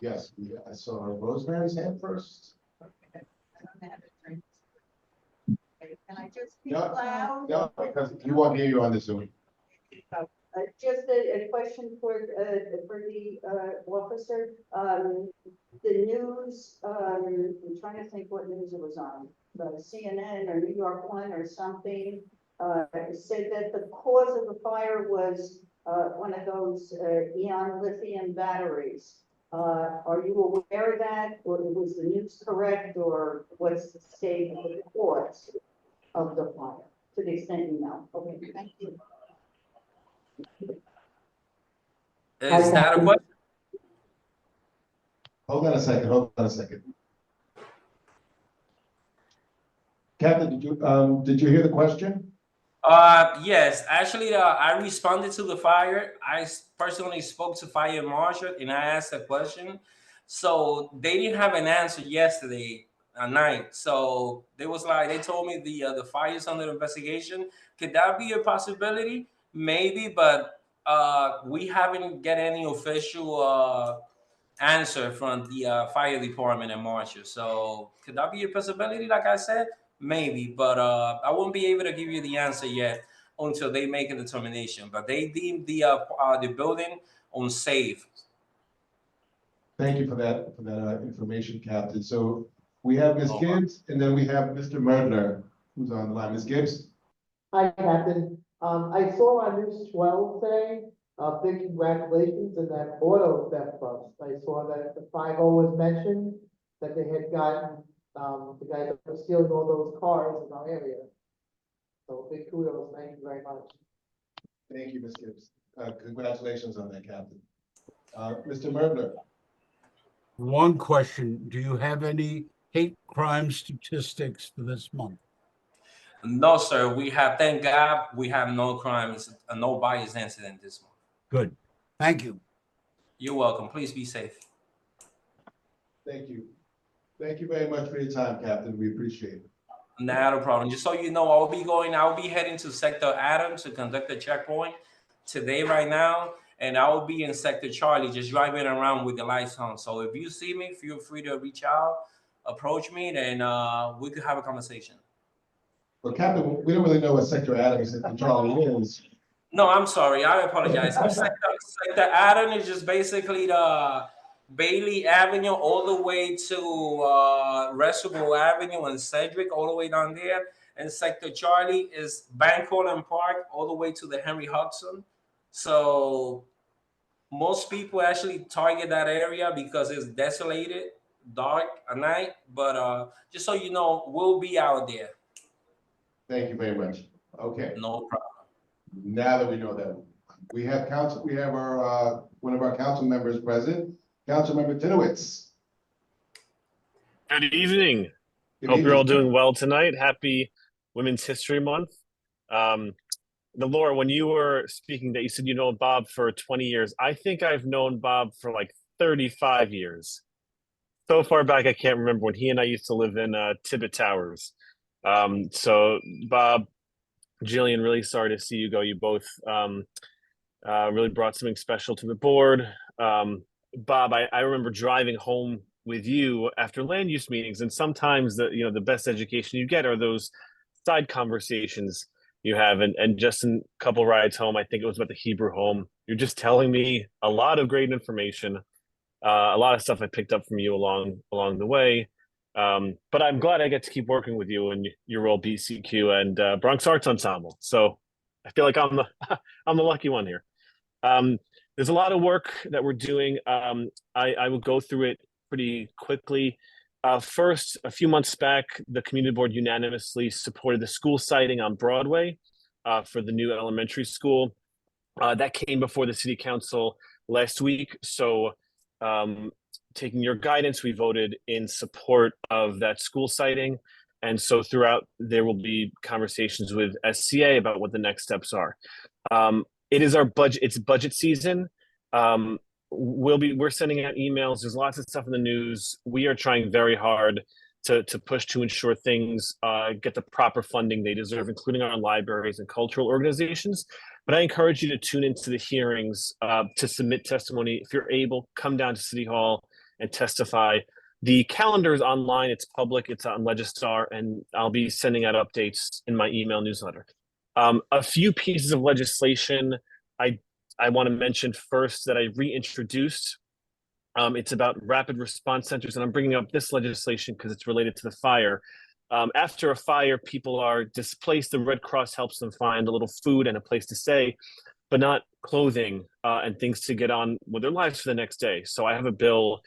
Yes, I saw Rosemary's hand first. Can I just speak No, loud? no, because he won't hear you on the Zoom. Just a question for the officer. The news, I'm trying to think what news it was on, CNN or New York One or something. Said that the cause of the fire was one of those ion lithium batteries. Are you aware of that, or was the news correct, or what's the state of the cause of the fire, to the extent you know? Okay, thank you. Is that a question? Hold on a second. Captain, did you hear the question? Yes, actually, I responded to the fire. I personally spoke to fire marshal and I asked a question. So they didn't have an answer yesterday night. So they told me the fire is under investigation. Could that be a possibility? Maybe, but we haven't get any official answer from the fire department and marshal. So could that be a possibility? Like I said, maybe, but I won't be able to give you the answer yet until they make a determination. But they deemed the building unsafe. Thank you for that information, Captain. So we have Ms. Gibbs, and then we have Mr. Murdler, who's on the line. Ms. Gibbs? Hi, Captain. I saw on News 12 today, big congratulations in that auto theft bust. I saw that the 5-0 was mentioned, that they had gotten, the guys that were stealing all those cars in our area. So big kudos, thank you very much. Thank you, Ms. Gibbs. Congratulations on that, Captain. Mr. Murdler? One question, do you have any hate crime statistics for this month? No, sir. We have, thank God, we have no crimes, no bias incident this month. Good. Thank you. You're welcome. Please be safe. Thank you. Thank you very much for your time, Captain. We appreciate it. Not a problem. Just so you know, I'll be heading to Sector Adam to conduct a checkpoint today right now. And I will be in Sector Charlie just driving around with the lights on. So if you see me, feel free to reach out, approach me, and we could have a conversation. Well, Captain, we don't really know what Sector Adams and Charlie is. No, I'm sorry. I apologize. Sector Adam is just basically the Bailey Avenue all the way to Reservoir Avenue and Cedric, all the way down there. And Sector Charlie is Bancolan Park all the way to the Henry Hudson. So most people actually target that area because it's desolated, dark at night. But just so you know, we'll be out there. Thank you very much. Okay. No problem. Now that we know that, we have our one of our council members present, Councilmember Dinowitz. Good evening. Good Hope you're all evening. doing well tonight. Happy Women's History Month. Laura, when you were speaking that you said you know Bob for 20 years, I think I've known Bob for like 35 years. So far back, I can't remember when he and I used to live in Tibbet Towers. So Bob, Jillian, really sorry to see you go. You both really brought something special to the board. Bob, I remember driving home with you after land use meetings, and sometimes the best education you get are those side conversations you have, and just in a couple rides home, I think it was about the Hebrew home, you're just telling me a lot of great information, a lot of stuff I picked up from you along the way. But I'm glad I get to keep working with you in your role, BCQ and Bronx Arts Ensemble. So I feel like I'm the lucky one here. There's a lot of work that we're doing. I will go through it pretty quickly. First, a few months back, the community board unanimously supported the school siting on Broadway for the new elementary school. That came before the city council last week. So taking your guidance, we voted in support of that school siting. And so throughout, there will be conversations with SCA about what the next steps are. It is our budget, it's budget season. We're sending out emails. There's lots of stuff in the news. We are trying very hard to push to ensure things get the proper funding they deserve, including our libraries and cultural organizations. But I encourage you to tune into the hearings, to submit testimony. If you're able, come down to City Hall and testify. The calendar is online, it's public, it's on Legistar, and I'll be sending out updates in my email newsletter. A few pieces of legislation I want to mention first that I reintroduced. It's about rapid response centers, and I'm bringing up this legislation because it's related to the fire. After a fire, people are displaced. The Red Cross helps them find a little food and a place to stay, but not clothing and things to get on with their lives for the next day. So I have a bill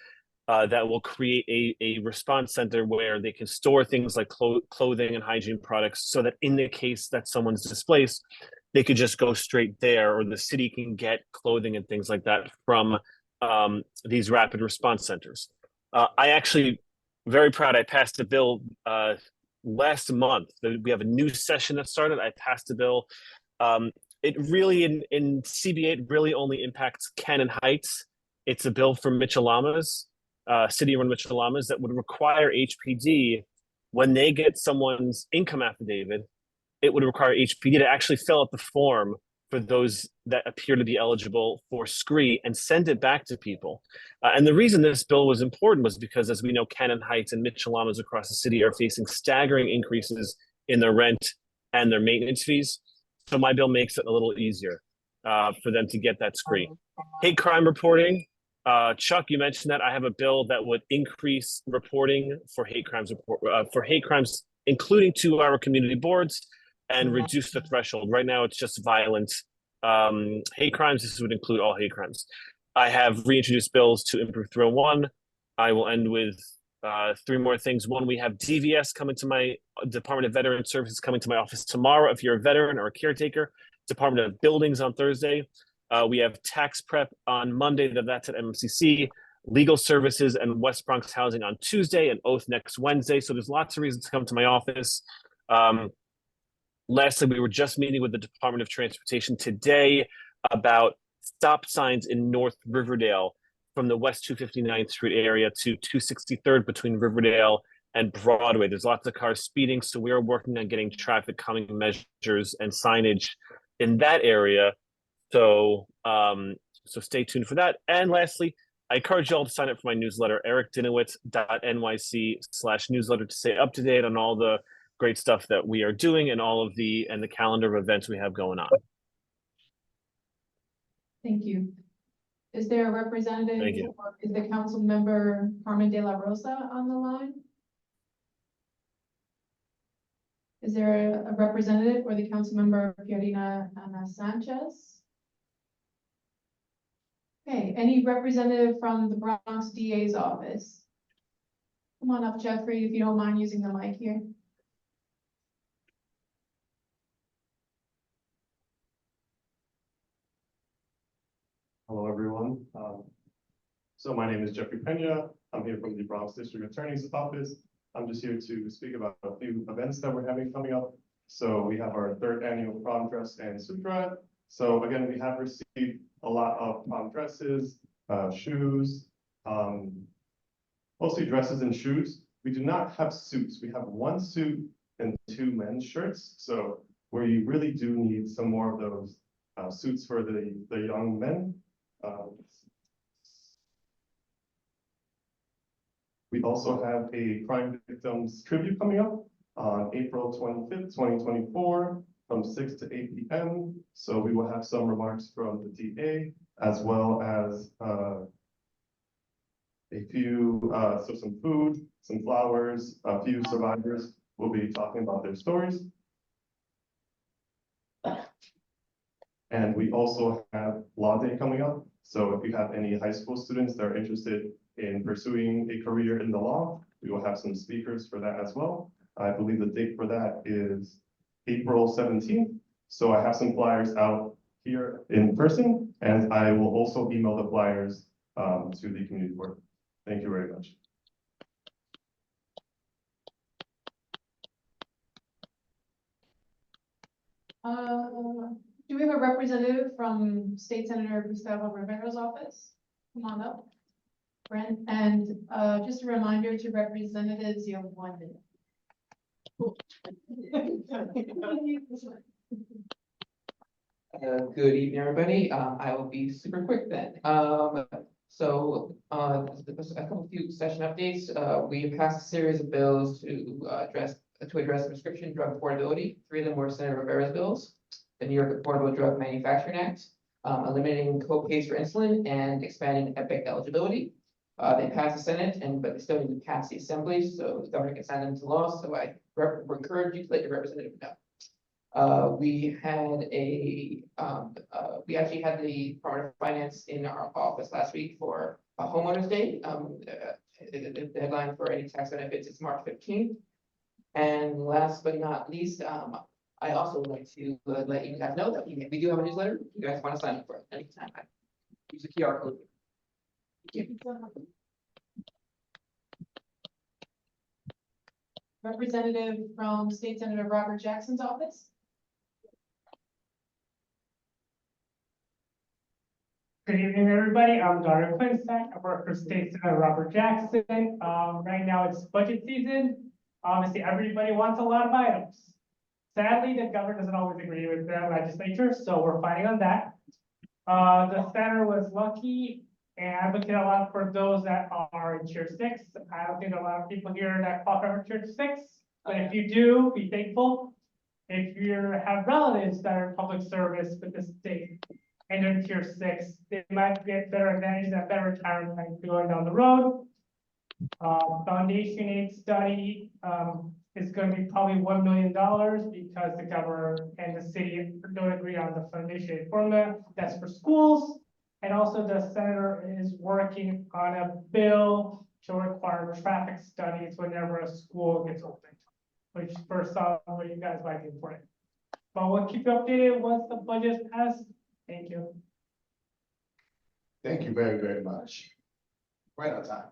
that will create a response center where they can store things like clothing and hygiene products, so that in the case that someone's displaced, they could just go straight there, or the city can get clothing and things like that from these rapid response centers. I actually, very proud, I passed a bill last month. We have a new session that started. I passed a bill. It really, in CBA, it really only impacts Cannon Heights. It's a bill for Mitchell-Lamas, city-run Mitchell-Lamas, that would require HPD, when they get someone's income affidavit, it would require HPD to actually fill out the form for those that appear to be eligible for SCREE and send it back to people. And the reason this bill was important was because, as we know, Cannon Heights and Mitchell-Lamas across the city are facing staggering increases in their rent and their maintenance fees. So my bill makes it a little easier for them to get that SCREE. Hate crime reporting. Chuck, you mentioned that. I have a bill that would increase reporting for hate crimes, including to our community boards, and reduce the threshold. Right now, it's just violent hate crimes. This would include all hate crimes. I have reintroduced bills to improve 301. I will end with 3 more things. One, we have DVS coming to my Department of Veteran Services coming to my office tomorrow if you're a veteran or a caretaker. Department of Buildings on Thursday. We have tax prep on Monday, that's at MMCC. Legal services and West Bronx housing on Tuesday, and oath next Wednesday. So there's lots of reasons to come to my office. Lastly, we were just meeting with the Department of Transportation today about stop signs in North Riverdale from the West 259th Street area to 263rd between Riverdale and Broadway. There's lots of cars speeding, so we are working on getting traffic calming measures and signage in that area. So, so stay tuned for that. And lastly, I encourage you all to sign up for my newsletter, ericdinowitz.nyc/newsletter, to stay up to date on all the great stuff that we are doing and all of the calendar of events we have going on. Thank you. Is there a representative? Thank you. Or is the council member Carmen De La Rosa on the line? Is there a representative for the council member Fiorina Ana Sanchez? Okay, any representative from the Bronx DA's office? Come on up, Jeffrey, if you don't mind using the mic here. Hello, everyone. So my name is Jeffrey Pena. I'm here from the Bronx District Attorney's Office. I'm just here to speak about a few events that we're having coming up. So we have our 3rd annual prom dress and suit drive. So again, we have received a lot of prom dresses, shoes, mostly dresses and shoes. We do not have suits. We have 1 suit and 2 men's shirts. So where you really do need some more of those suits for the young men. We also have a crime victims tribute coming up on April 25th, 2024, from 6 to 8 p.m. So we will have some remarks from the DA, as well as a few, so some food, some flowers, a few survivors will be talking about their stories. And we also have Law Day coming up. So if you have any high school students that are interested in pursuing a career in the law, we will have some speakers for that as well. I believe the date for that is April 17th. So I have some flyers out here in person, and I will also email the flyers to the community board. Thank you very much. Do we have a representative from State Senator Gustavo Rivero's office? Come on up. Brent, and just a reminder to representatives, you have 1 minute. Good evening, everybody. I will be super quick then. So, a couple few session updates. We passed a series of bills to address prescription drug affordability. 3 of them were Senator Rivera's bills. The New York Affordable Drug Manufacturing Act, eliminating co-pays for insulin and expanding EPIC eligibility. They passed the Senate but they still need to pass the Assembly, so the governor can sign them into law. So I encourage you to let your representative know. We actually had the Department of Finance in our office last week for a homeowners day. The deadline for any tax benefits is March 15th. And last but not least, I also would like to let you guys know that we do have a newsletter. If you guys want to sign up for it anytime, use the QR code. Thank you. Representative from State Senator Robert Jackson's office. Good evening, everybody. I'm Dario Quinsack. I work for State Senator Robert Jackson. Right now it's budget season. Obviously, everybody wants a lot of items. Sadly, the governor doesn't always agree with the legislature, so we're fighting on that. The senator was lucky and advocated a lot for those that are in tier 6. I don't think there are a lot of people here that qualify for tier 6, but if you do, be thankful. If you have relatives that are in public service with the state and they're in tier 6, they might get better advantages and better retirement plans going down the road. Foundation aid study is going to be probably $1 million because the governor and the city don't agree on the foundation aid formula. That's for schools. And also the senator is working on a bill to require traffic studies whenever a school gets opened, which for some of you guys might be important. But we'll keep you updated once the budget is passed. Thank you. Thank you very, very much. Right on time.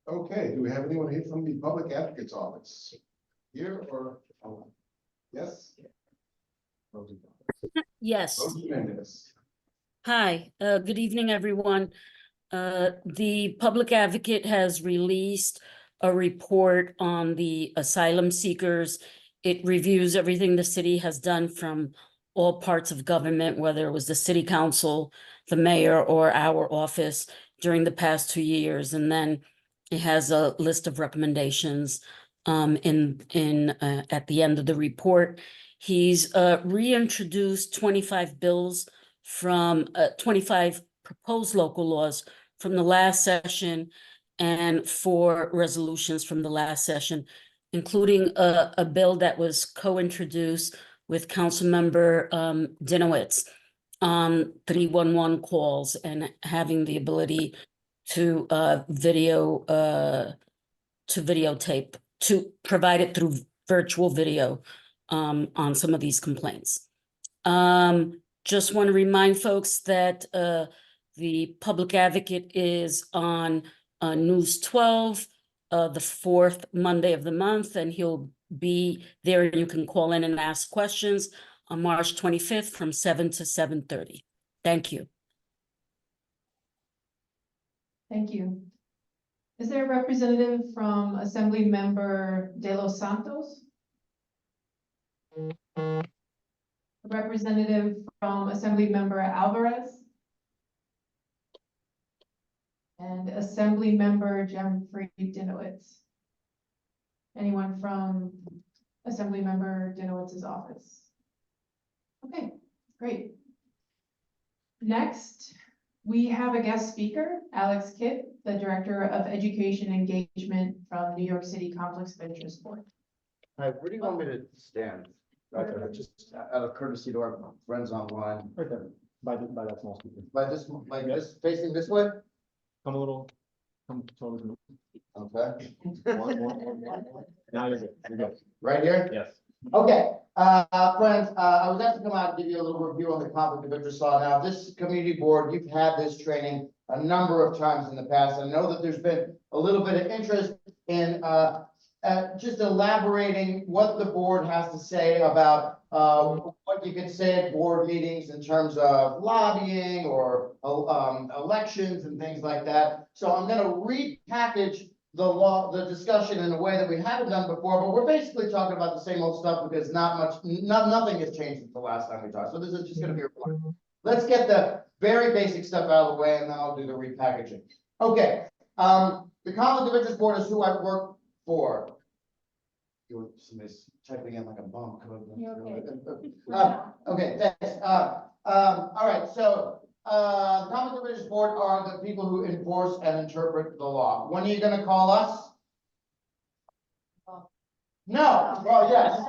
Okay, do we have anyone here from the Public Advocate's Office? Here or? Yes? Yes. Rosie Mendez. Hi, good evening, everyone. The Public Advocate has released a report on the asylum seekers. It reviews everything the city has done from all parts of government, whether it was the city council, the mayor, or our office during the past 2 years. And then it has a list of recommendations at the end of the report. He's reintroduced 25 bills from 25 proposed local laws from the last session and 4 resolutions from the last session, including a bill that was co-introduced with Councilmember Dinowitz on 311 calls and having the ability to videotape, to provide it through virtual video on some of these complaints. Just want to remind folks that the Public Advocate is on News 12, the 4th Monday of the month, and he'll be there. You can call in and ask questions on March 25th from 7 to 7:30. Thank you. Thank you. Is there a representative from Assembly Member De Los Santos? A representative from Assembly Member Alvarez? And Assembly Member Jeffrey Dinowitz? Anyone from Assembly Member Dinowitz's office? Okay, great. Next, we have a guest speaker, Alex Kidd, the Director of Education Engagement from New York City Conflicts of Interest Board. Hi, where do you want me to stand? Just out of courtesy to our friends online. Right there, by that small speaker. By this, like this, facing this way? Come a little, come towards me. Okay. One. Now you're good, Right here? Yes. Okay, friends, I was asked to come out and give you a little review on the conflict of interest law. Now, this community board, you've had this training a number of times in the past. I know that there's been a little bit of interest in just elaborating what the board has to say about what you can say at board meetings in terms of lobbying or elections and things like that. So I'm going to repackage the law, the discussion in a way that we haven't done before, but we're basically talking about the same old stuff because nothing has changed since the last time we talked. So this is just gonna be a reminder. Let's get the very basic stuff out of the way and then I'll do the repackaging. Okay, the conflict of interest board is who I work for. Somebody's typing in like a bomb code. Okay, thanks. All right, so the conflict of interest board are the people who enforce and interpret the law. When are you gonna call us? No, well, yes.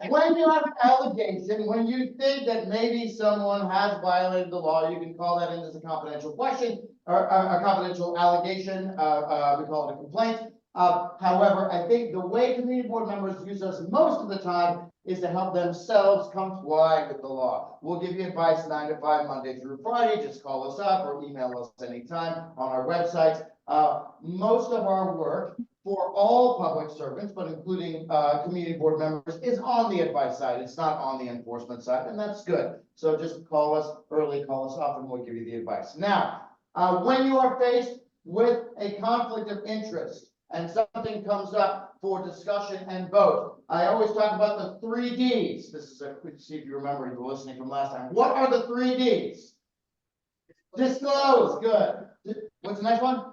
When you have an allegation, when you think that maybe someone has violated the law, you can call that in as a confidential question or a confidential allegation. We call it a complaint. However, I think the way community board members use us most of the time is to help themselves comply with the law. We'll give you advice 9 to 5, Monday through Friday. Just call us up or email us anytime on our website. Most of our work for all public servants, but including community board members, is on the advice side. It's not on the enforcement side, and that's good. So just call us early, call us often, we'll give you the advice. Now, when you are faced with a conflict of interest and something comes up for discussion and vote, I always talk about the 3 Ds. This is a quick, see if you remember, you were listening from last time. What are the 3 Ds? Disclose, good. What's the next one?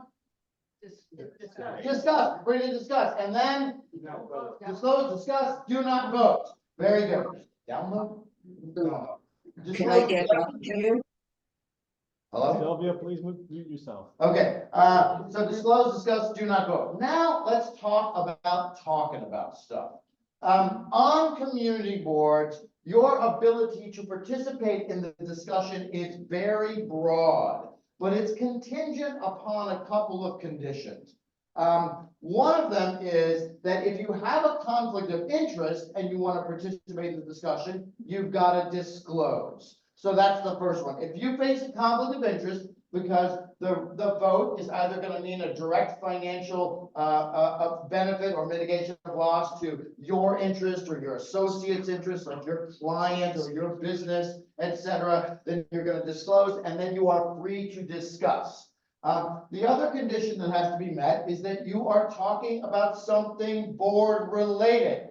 Discuss, bring to discuss, and then disclose, discuss, do not vote. Very good. Download? No. Can I get you? Hello? Sylvia, please mute yourself. Okay, so disclose, discuss, do not vote. Now, let's talk about talking about stuff. On community boards, your ability to participate in the discussion is very broad, but it's contingent upon a couple of conditions. One of them is that if you have a conflict of interest and you want to participate in the discussion, you've got to disclose. So that's the first one. If you face a conflict of interest because the vote is either going to mean a direct financial benefit or mitigation of loss to your interest or your associate's interest or your client or your business, etc., then you're going to disclose and then you are free to discuss. The other condition that has to be met is that you are talking about something board related.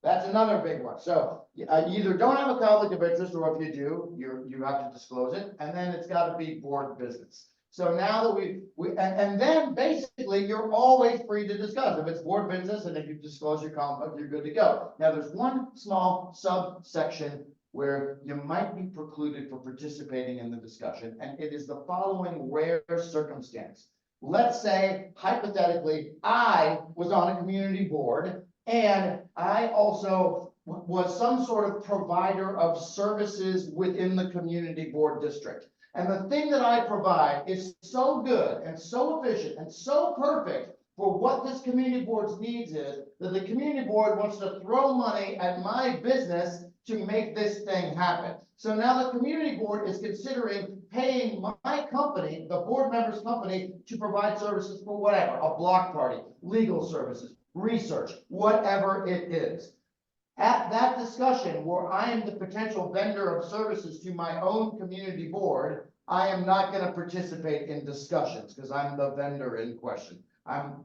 That's another big one. So you either don't have a conflict of interest, or if you do, you have to disclose it, and then it's got to be board business. So now that and then basically you're always free to discuss. If it's board business and if you disclose your conflict, you're good to go. Now there's one small subsection where you might be precluded for participating in the discussion, and it is the following rare circumstance. Let's say, hypothetically, I was on a community board and I also was some sort of provider of services within the community board district. And the thing that I provide is so good and so efficient and so perfect for what this community board's needs is that the community board wants to throw money at my business to make this thing happen. So now the community board is considering paying my company, the board member's company, to provide services for whatever, a block party, legal services, research, whatever it is. At that discussion where I am the potential vendor of services to my own community board, I am not going to participate in discussions because I'm the vendor in question.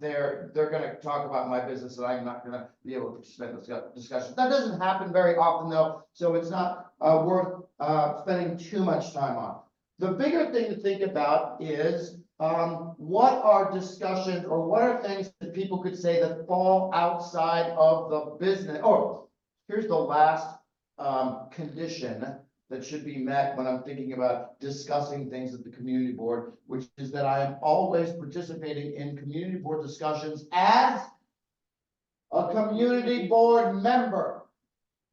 They're going to talk about my business and I'm not going to be able to participate in discussions. That doesn't happen very often though, so it's not worth spending too much time on. The bigger thing to think about is what are discussions or what are things that people could say that fall outside of the business? Oh, here's the last condition that should be met when I'm thinking about discussing things at the community board, which is that I am always participating in community board discussions as a community board member.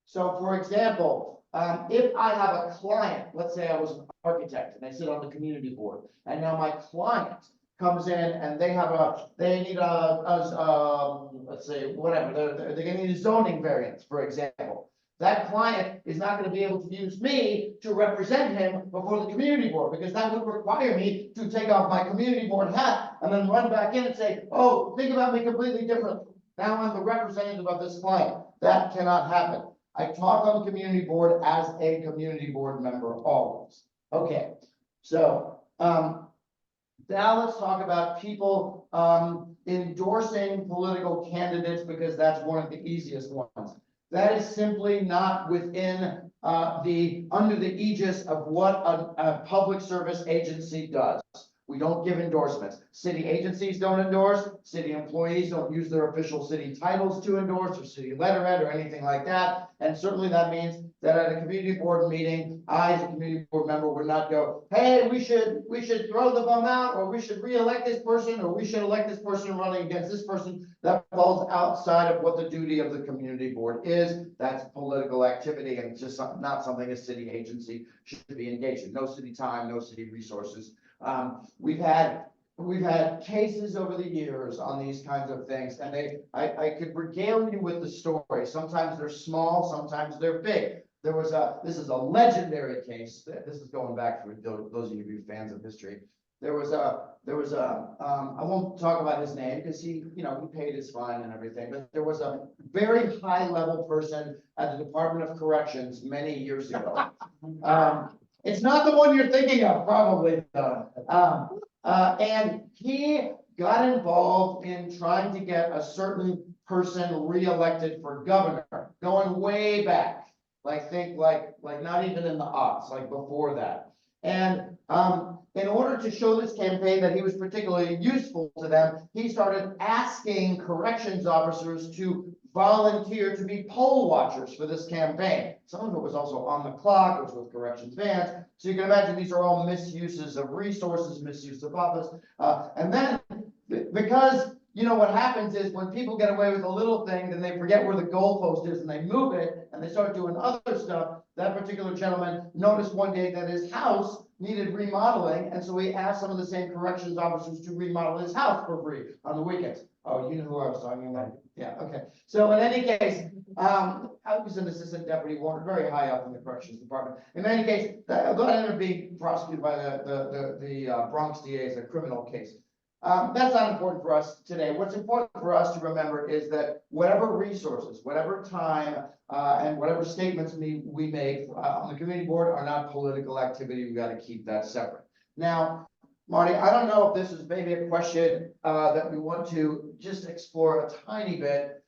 So for example, if I have a client, let's say I was an architect and I sit on the community board, and now my client comes in and they need let's say whatever, they're going to need a zoning variance, for example. That client is not going to be able to use me to represent him before the community board because that would require me to take off my community board hat and then run back in and say, oh, think about me completely different. Now I'm the representative of this client. That cannot happen. I talk on the community board as a community board member always. Okay, so now let's talk about people endorsing political candidates because that's one of the easiest ones. That is simply not within under the aegis of what a public service agency does. We don't give endorsements. City agencies don't endorse, city employees don't use their official city titles to endorse or city letterhead or anything like that. And certainly that means that at a community board meeting, I as a community board member would not go, hey, we should throw the bum out, or we should re-elect this person, or we should elect this person running against this person. That falls outside of what the duty of the community board is. That's political activity, and it's just not something a city agency should be engaged in. No city time, no city resources. We've had cases over the years on these kinds of things, and I could regale you with the story. Sometimes they're small, sometimes they're big. This is a legendary case. This is going back for those of you who are fans of history. I won't talk about his name because he paid his fine and everything, but there was a very high level person at the Department of Corrections many years ago. It's not the one you're thinking of, probably. And he got involved in trying to get a certain person reelected for governor, going way back. Like not even in the aughts, like before that. And in order to show this campaign that he was particularly useful to them, he started asking corrections officers to volunteer to be poll watchers for this campaign. Some of it was also on the clock, it was with corrections vans. So you can imagine these are all misuses of resources, misuse of office. And then because what happens is when people get away with a little thing, then they forget where the goalpost is and they move it and they start doing other stuff. That particular gentleman noticed one day that his house needed remodeling, and so he asked some of the same corrections officers to remodel his house for free on the weekends. Oh, you know who I was talking about? Yeah, okay. So in any case, I was an assistant deputy warden, very high up in the corrections department. In any case, that ended up being prosecuted by the Bronx DA as a criminal case. That's not important for us today. What's important for us to remember is that whatever resources, whatever time, and whatever statements we make on the community board are not political activity. We've got to keep that separate. Now, Marty, I don't know if this is maybe a question that we want to just explore a tiny bit.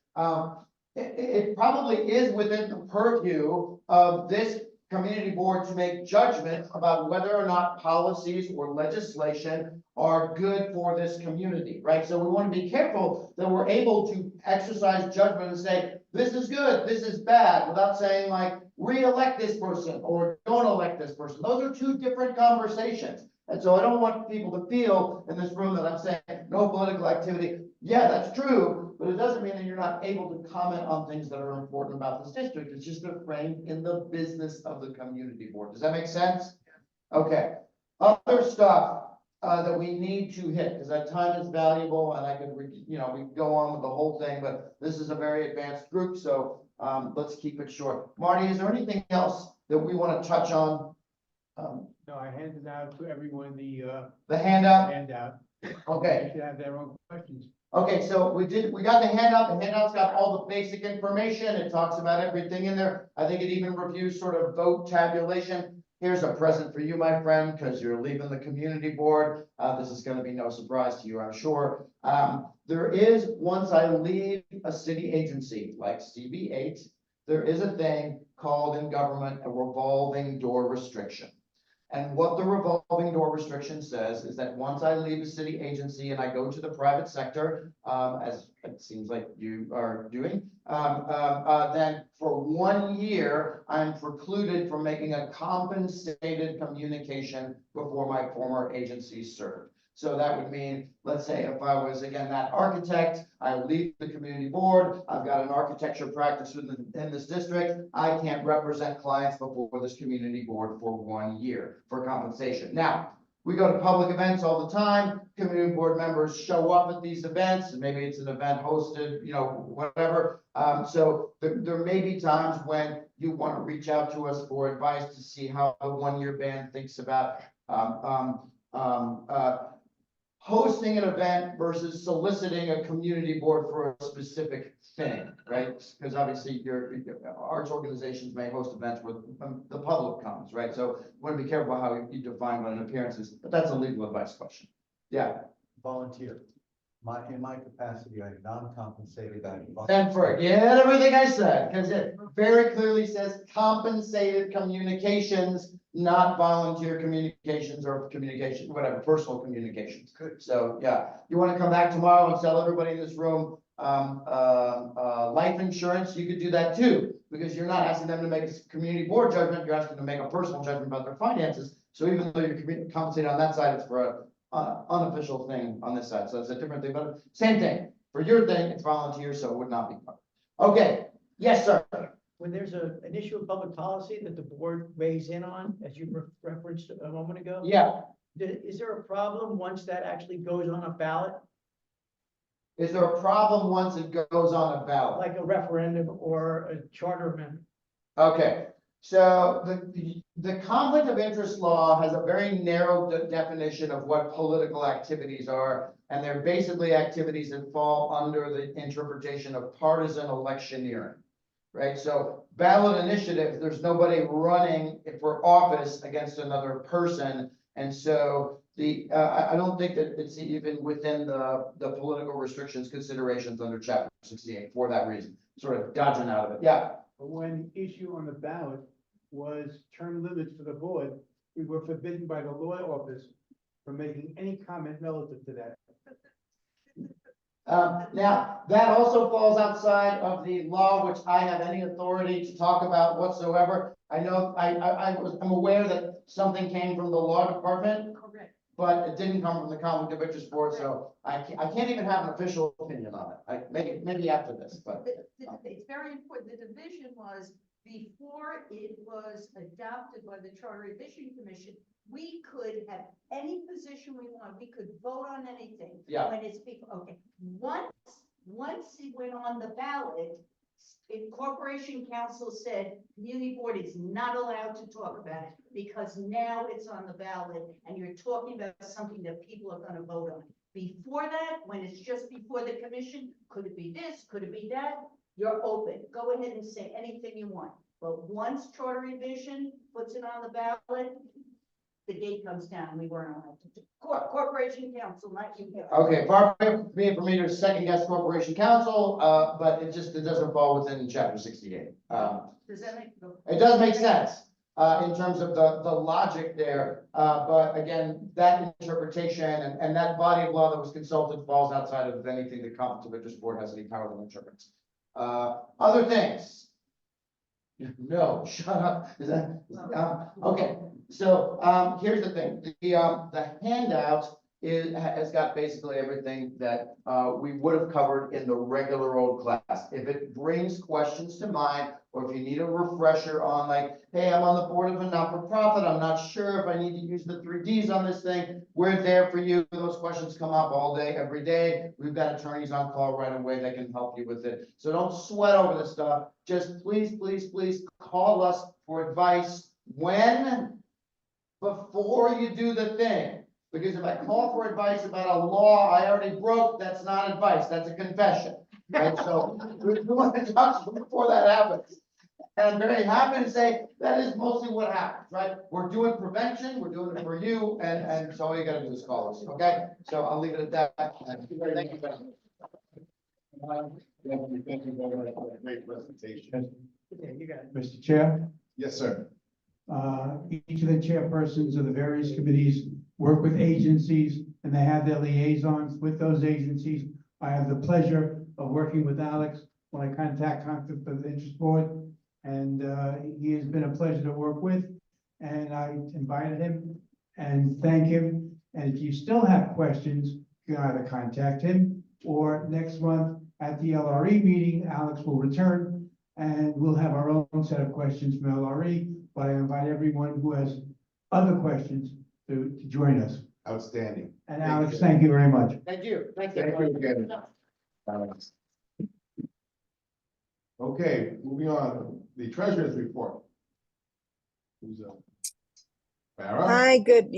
It probably is within the purview of this community board to make judgments about whether or not policies or legislation are good for this community, right? So we want to be careful that we're able to exercise judgment and say, this is good, this is bad, without saying like, re-elect this person or don't elect this person. Those are two different conversations. And so I don't want people to feel in this room that I'm saying no political activity. Yeah, that's true, but it doesn't mean that you're not able to comment on things that are important about this district. It's just they're framed in the business of the community board. Does that make sense? Okay. Other stuff that we need to hit, because that time is valuable, and I could, we could go on with the whole thing, but this is a very advanced group, so let's keep it short. Marty, is there anything else that we want to touch on? No, I handed out to everyone the handout. Okay. They should have their own questions. Okay, so we got the handout. The handout's got all the basic information. It talks about everything in there. I think it even reviews sort of vote tabulation. Here's a present for you, my friend, because you're leaving the community board. This is going to be no surprise to you, I'm sure. There is, once I leave a city agency like CB8, there is a thing called in government a revolving door restriction. And what the revolving door restriction says is that once I leave a city agency and I go to the private sector, as it seems like you are doing, then for 1 year, I'm precluded from making a compensated communication before my former agency served. So that would mean, let's say if I was, again, that architect, I leave the community board, I've got an architecture practice in this district, I can't represent clients before this community board for 1 year for compensation. Now, we go to public events all the time, community board members show up at these events, and maybe it's an event hosted, whatever. So there may be times when you want to reach out to us for advice to see how a 1 year ban thinks about hosting an event versus soliciting a community board for a specific thing, right? Because obviously your arts organizations may host events where the public comes, right? So you want to be careful how you define what an appearance is, but that's a legal advice question. Yeah. Volunteer. in my capacity, I'm non-compensated. And forget everything I said, because it very clearly says compensated communications, not volunteer communications or communication, whatever, personal communications. So, yeah, you want to come back tomorrow and tell everybody in this room, life insurance, you could do that too, because you're not asking them to make a community board judgment, you're asking them to make a personal judgment about their finances. So even though you're compensated on that side, it's for a unofficial thing on this side, so it's a different thing, but same thing. For your thing, it's volunteer, so it would not be covered. Okay, yes, sir. When there's an issue of public policy that the board weighs in on, as you referenced a moment ago? Yeah. Is there a problem once that actually goes on a ballot? Is there a problem once it goes on a ballot? Like a referendum or a charter amendment? Okay, so the conflict of interest law has a very narrow definition of what political activities are. And they're basically activities that fall under the interpretation of partisan electioneering. Right, so ballot initiatives, there's nobody running for office against another person. And so I don't think that it's even within the political restrictions considerations under chapter 68 for that reason, sort of dodging out of it. Yeah. But when issue on the ballot was term limits for the board, we were forbidden by the law office from making any comment relative to that. Now, that also falls outside of the law, which I have any authority to talk about whatsoever. I know, I'm aware that something came from the law department. Correct. But it didn't come from the conflict of interest board, so I can't even have an official opinion on it. Maybe after this, but. It's very important. The division was before it was adopted by the Charter Revision Commission, we could have any position we want. We could vote on anything. Yeah. When it's okay. Once it went on the ballot, Corporation Council said community board is not allowed to talk about it because now it's on the ballot and you're talking about something that people are going to vote on. Before that, when it's just before the commission, could it be this? Could it be that? You're open. Go ahead and say anything you want. But once Charter Revision puts it on the ballot, the gate comes down. We weren't allowed to do. Corporation Council, not you guys. Okay, far from me for me to second guess Corporation Council, but it doesn't fall within chapter 68. Does that make? It does make sense in terms of the logic there, but again, that interpretation and that body of law that was consulted falls outside of anything the conflict of interest board has any power to interpret. Other things. No, shut up. Is that, okay, so here's the thing. The handout has got basically everything that we would have covered in the regular old class. If it brings questions to mind, or if you need a refresher on like, hey, I'm on the board of a not-for-profit, I'm not sure if I need to use the 3Ds on this thing, we're there for you. Those questions come up all day, every day. We've got attorneys on call right away that can help you with it. So don't sweat over this stuff. Just please, please, please call us for advice when? Before you do the thing. Because if I call for advice about a law I already broke, that's not advice, that's a confession. Right? So we want to talk before that happens. And I'm very happy to say that is mostly what happens, right? We're doing prevention, we're doing it for you, and so all you gotta do is call us, okay? So I'll leave it at that. Thank you very much. Thank you very much for a great presentation. Yeah, you got it. Mr. Chair, Yes, sir. each of the chairpersons of the various committees work with agencies and they have their liaisons with those agencies. I have the pleasure of working with Alex when I contact Conflict of Interest Board. And he has been a pleasure to work with. And I invited him and thank him. And if you still have questions, you can either contact him or next month at the LRE meeting, Alex will return and we'll have our own set of questions from LRE. But I invite everyone who has other questions to join us. Outstanding. And Alex, thank you very much. Thank you. Thank you again. Okay, moving on, the treasurer's report. Who's up? Farah? Hi, good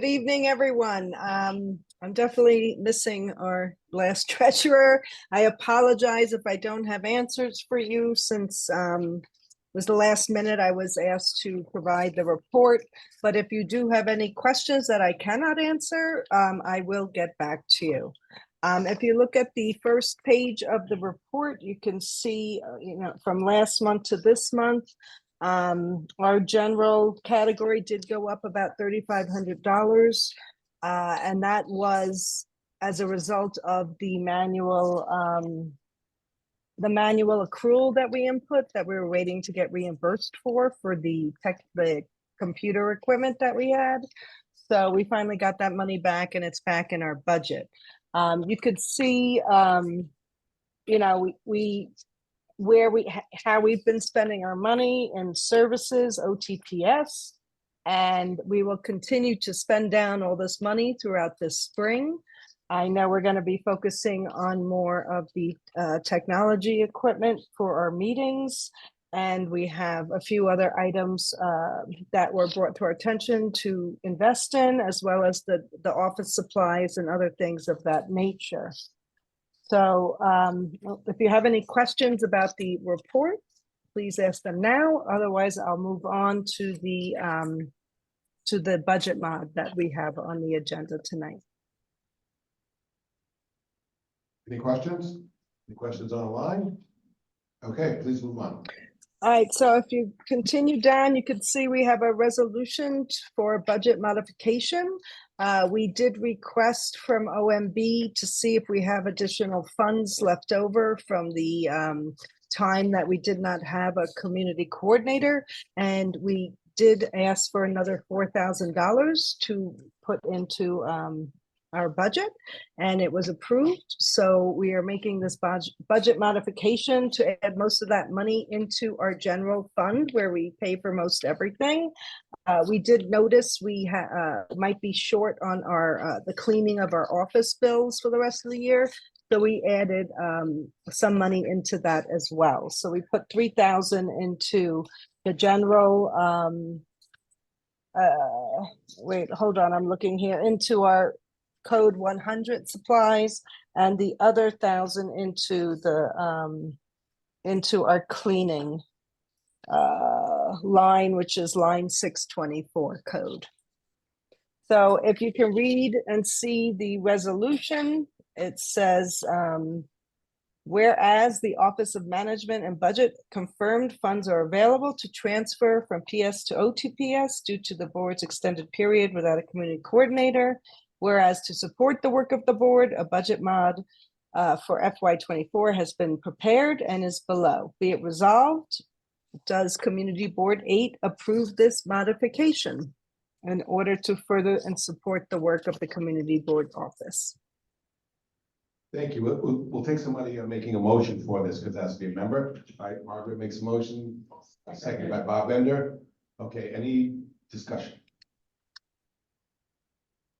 evening, everyone. I'm definitely missing our last treasurer. I apologize if I don't have answers for you since it was the last minute I was asked to provide the report. But if you do have any questions that I cannot answer, I will get back to you. If you look at the first page of the report, you can see, from last month to this month, our general category did go up about $3,500. And that was as a result of the manual accrual that we input that we were waiting to get reimbursed for the computer equipment that we had. So we finally got that money back and it's back in our budget. You could see, how we've been spending our money in services, OTPS, and we will continue to spend down all this money throughout this spring. I know we're going to be focusing on more of the technology equipment for our meetings. And we have a few other items that were brought to our attention to invest in, as well as the office supplies and other things of that nature. So if you have any questions about the report, please ask them now. Otherwise, I'll move on to the budget mod that we have on the agenda tonight. Any questions? Any questions on the line? Okay, please move on. All right, so if you continue down, you can see we have a resolution for budget modification. We did request from OMB to see if we have additional funds left over from the time that we did not have a community coordinator. And we did ask for another $4,000 to put into our budget, and it was approved. So we are making this budget modification to add most of that money into our general fund where we pay for most everything. We did notice we might be short on our the cleaning of our office bills for the rest of the year. So we added some money into that as well. So we put $3,000 into the general, wait, hold on, I'm looking here, into our Code 100 supplies, and the other $1,000 into our cleaning line, which is line 624 code. So if you can read and see the resolution, it says, whereas the Office of Management and Budget confirmed funds are available to transfer from PS to OTPS due to the board's extended period without a community coordinator. Whereas to support the work of the board, a budget mod for FY24 has been prepared and is below. Be it resolved, does Community Board 8 approve this modification in order to further and support the work of the Community Board Office? Thank you. We'll take somebody making a motion for this because that's to be a member. All right, Margaret makes a motion, second by Bob Bender. Okay, any discussion?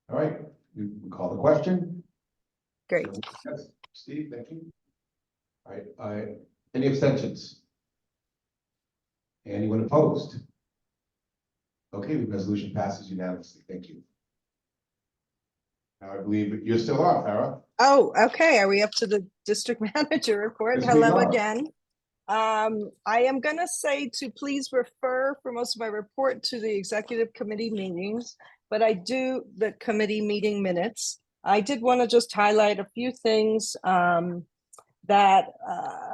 All right, we call the question. Great. Yes, Steve, thank you. All right, any abstentions? Anyone opposed? Okay, the resolution passes unanimously. Thank you. Now I believe you're still on, Farah. Oh, okay. Are we up to the district manager report? Yes, we Hello are. again. I am gonna say to please refer for most of my report to the executive committee meetings, but I do the committee meeting minutes. I did want to just highlight a few things that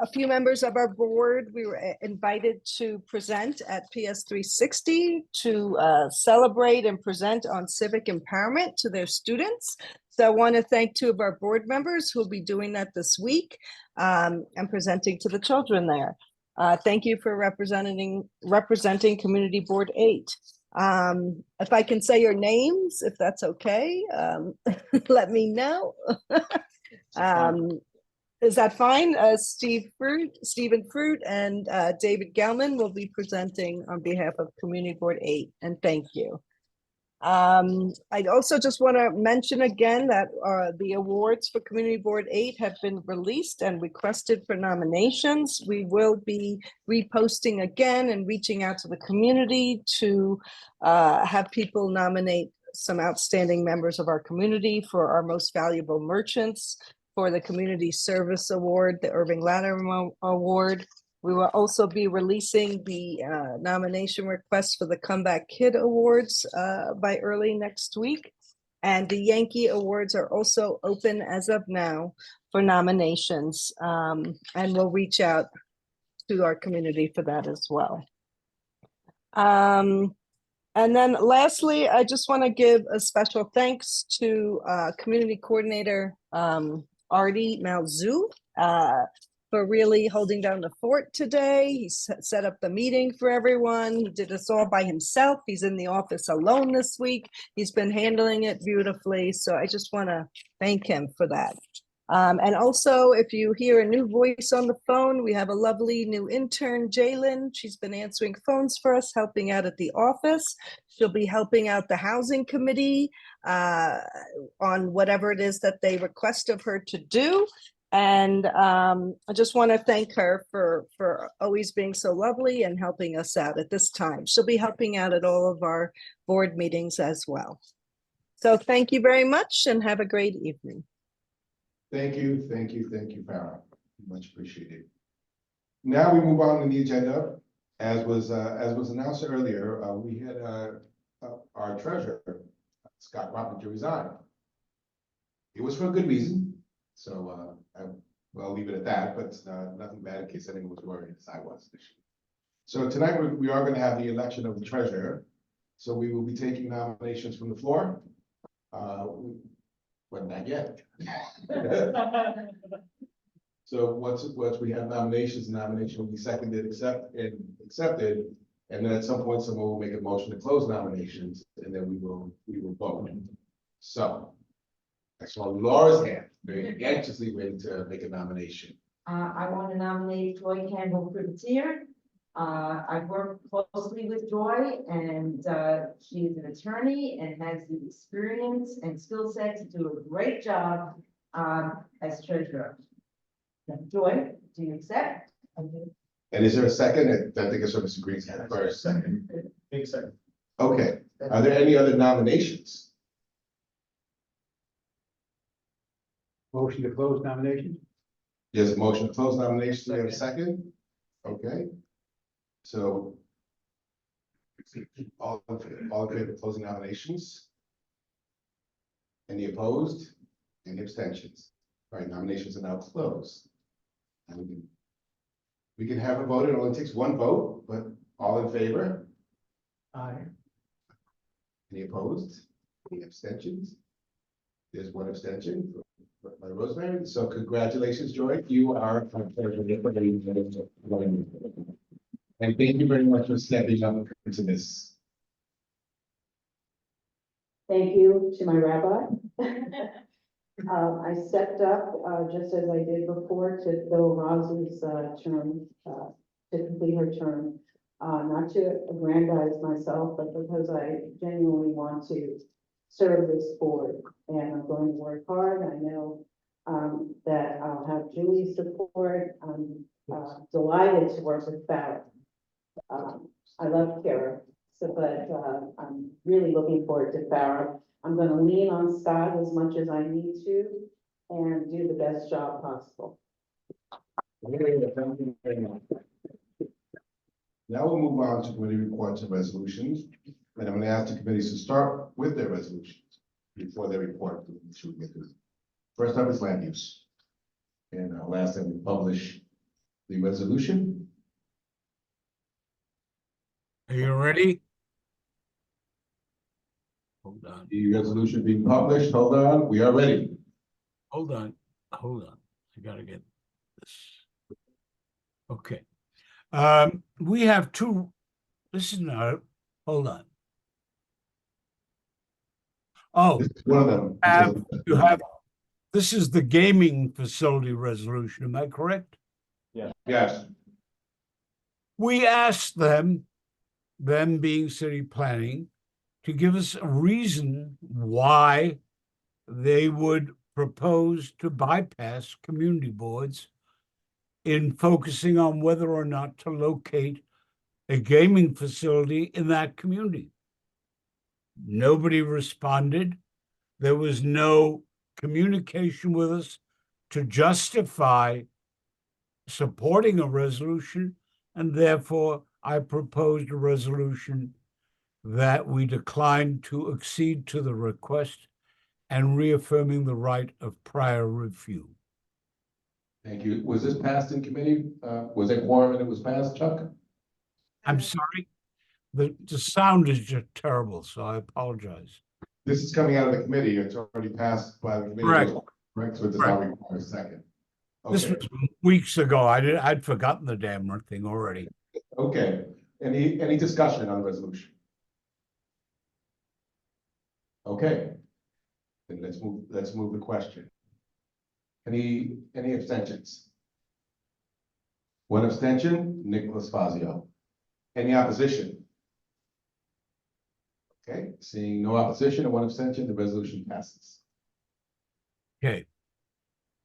a few members of our board, we were invited to present at PS 360 to celebrate and present on civic empowerment to their students. So I want to thank two of our board members who will be doing that this week and presenting to the children there. Thank you for representing Community Board 8. If I can say your names, if that's okay, let me know. Is that fine? Stephen Fruit and David Gelman will be presenting on behalf of Community Board 8, and thank you. I'd also just want to mention again that the awards for Community Board 8 have been released and requested for nominations. We will be reposting again and reaching out to the community to have people nominate some outstanding members of our community for our most valuable merchants, for the Community Service Award, the Irving Latimer Award. We will also be releasing the nomination request for the Comeback Kid Awards by early next week. And the Yankee Awards are also open as of now for nominations. And we'll reach out to our community for that as well. And then lastly, I just want to give a special thanks to Community Coordinator Artie Malzou for really holding down the fort today. He set up the meeting for everyone. He did this all by himself. He's in the office alone this week. He's been handling it beautifully. So I just want to thank him for that. And also, if you hear a new voice on the phone, we have a lovely new intern, Jalen. She's been answering phones for us, helping out at the office. She'll be helping out the housing committee on whatever it is that they request of her to do. And I just want to thank her for always being so lovely and helping us out at this time. She'll be helping out at all of our board meetings as well. So thank you very much and have a great evening. Thank you, Farah. Much appreciated. Now we move on to the agenda. As was announced earlier, we had our treasurer, Scott Robbins, to resign. It was for a good reason, so I'll leave it at that, but nothing bad in case anyone was worried, as I was initially. So tonight we are going to have the election of the treasurer. So we will be taking nominations from the floor. But not yet. So once we have nominations, the nomination will be seconded, accepted, and then at some point someone will make a motion to close nominations, and then we will vote. So I saw Laura's hand, very anxiously waiting to make a nomination. I want to nominate Joy Campbell Privateer. I've worked closely with Joy, and she is an attorney and has the experience and skill set to do a great job as treasurer. Joy, do you accept? And is there a second? I think it's from Mr. Green's hand first. Second. Okay. Are there any other nominations? Motion to close nominations? There's a motion to close nominations. Do we have a second? Okay. So all in favor of closing nominations? Any opposed? Any abstentions? All right, nominations are now closed. And we can have a vote. It only takes one vote, but all in favor? Aye. Any opposed? Any abstentions? There's one abstention by Rosemary. So congratulations, Joy. You are our treasurer. And thank you very much for stepping up into this. Thank you to my rabbi. I stepped up, just as I did before, to fill Roz's term, to complete her term. Not to aggrandize myself, but because I genuinely want to serve this board, and I'm going to work hard. I know that I'll have Julie's support. I'm delighted to work with Farah. I love Kara, but I'm really looking forward to Farah. I'm going to lean on Scott as much as I need to and do the best job possible. Now we'll move on to committee reports and resolutions. And I'm going to ask the committees to start with their resolutions before they report. First up is land use. And I'll ask them to publish the resolution. Are you ready? Hold on. The resolution being published. Hold on. We are ready. Hold on. I gotta get this. Okay. We have two. This is not. Hold on. Oh, one of them. You have. This is the gaming facility resolution. Am I correct? Yeah. Yes. We asked them being city planning, to give us a reason why they would propose to bypass community boards in focusing on whether or not to locate a gaming facility in that community. Nobody responded. There was no communication with us to justify supporting a resolution, and therefore I proposed a resolution that we declined to accede to the request and reaffirming the right of prior review. Thank you. Was this passed in committee? Was it quorum and it was passed, Chuck? I'm sorry, the sound is just terrible, so I apologize. This is coming out of the committee. It's already passed by the committee. Correct. Correct, so it does not require a second. This Okay, was weeks ago. I'd forgotten the damn thing already. okay. Any discussion on the resolution? Okay. Then let's move the question. Any abstentions? One abstention, Nicholas Fazio. Any opposition? Okay, seeing no opposition and one abstention, the resolution passes. Okay.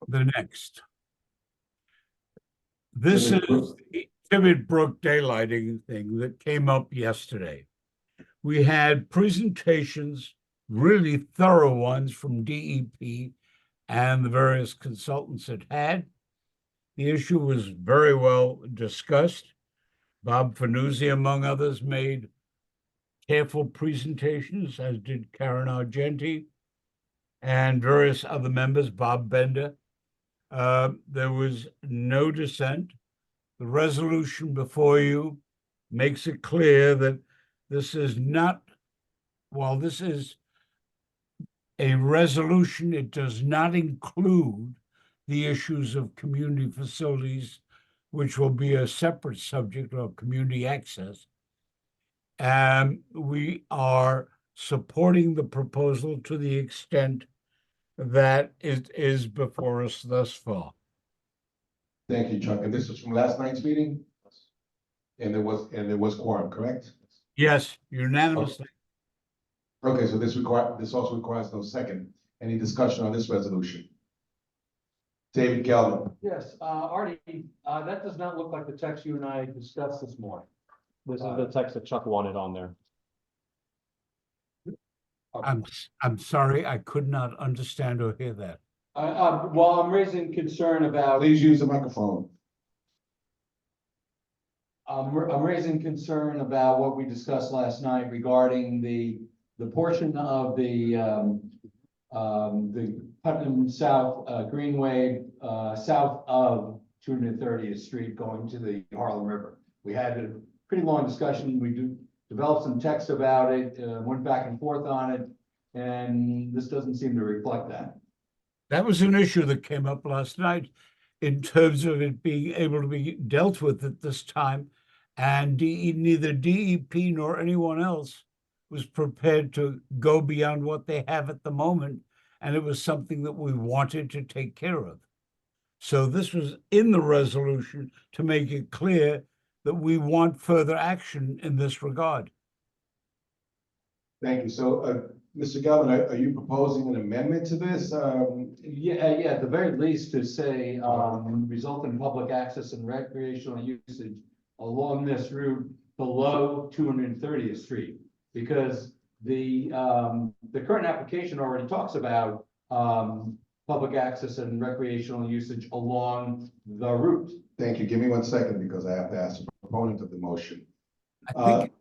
The next. This is the Pivot Brook daylighting thing that came up yesterday. We had presentations, really thorough ones from DEP and the various consultants it had. The issue was very well discussed. Bob Fanuzzi, among others, made careful presentations, as did Karen Argenti and various other members, Bob Bender. There was no dissent. The resolution before you makes it clear that this is not, while this is a resolution, it does not include the issues of community facilities, which will be a separate subject of community access. And we are supporting the proposal to the extent that it is before us thus far. Thank you, Chuck. And this was from last night's meeting? And there was quorum, correct? Yes, unanimously. Okay, so this also requires no second. Any discussion on this resolution? David Gelman. Yes, Artie, that does not look like the text you and I discussed this morning. This is the text that Chuck wanted on there. I'm sorry, I could not understand or hear that. Well, I'm raising concern about. Please use the microphone. I'm raising concern about what we discussed last night regarding the portion of the Putnam South Greenway, south of 230th Street going to the Harlem River. We had a pretty long discussion. We developed some text about it, went back and forth on it, and this doesn't seem to reflect that. That was an issue that came up last night in terms of it being able to be dealt with at this time. And neither DEP nor anyone else was prepared to go beyond what they have at the moment. And it was something that we wanted to take care of. So this was in the resolution to make it clear that we want further action in this regard. Thank you. So, Mr. Gelman, are you proposing an amendment to this? Yeah, at the very least to say, result in public access and recreational usage along this route below 230th Street, because the current application already talks about public access and recreational usage along the route. Thank you. Give me 1 second because I have to ask the proponent of the motion. I think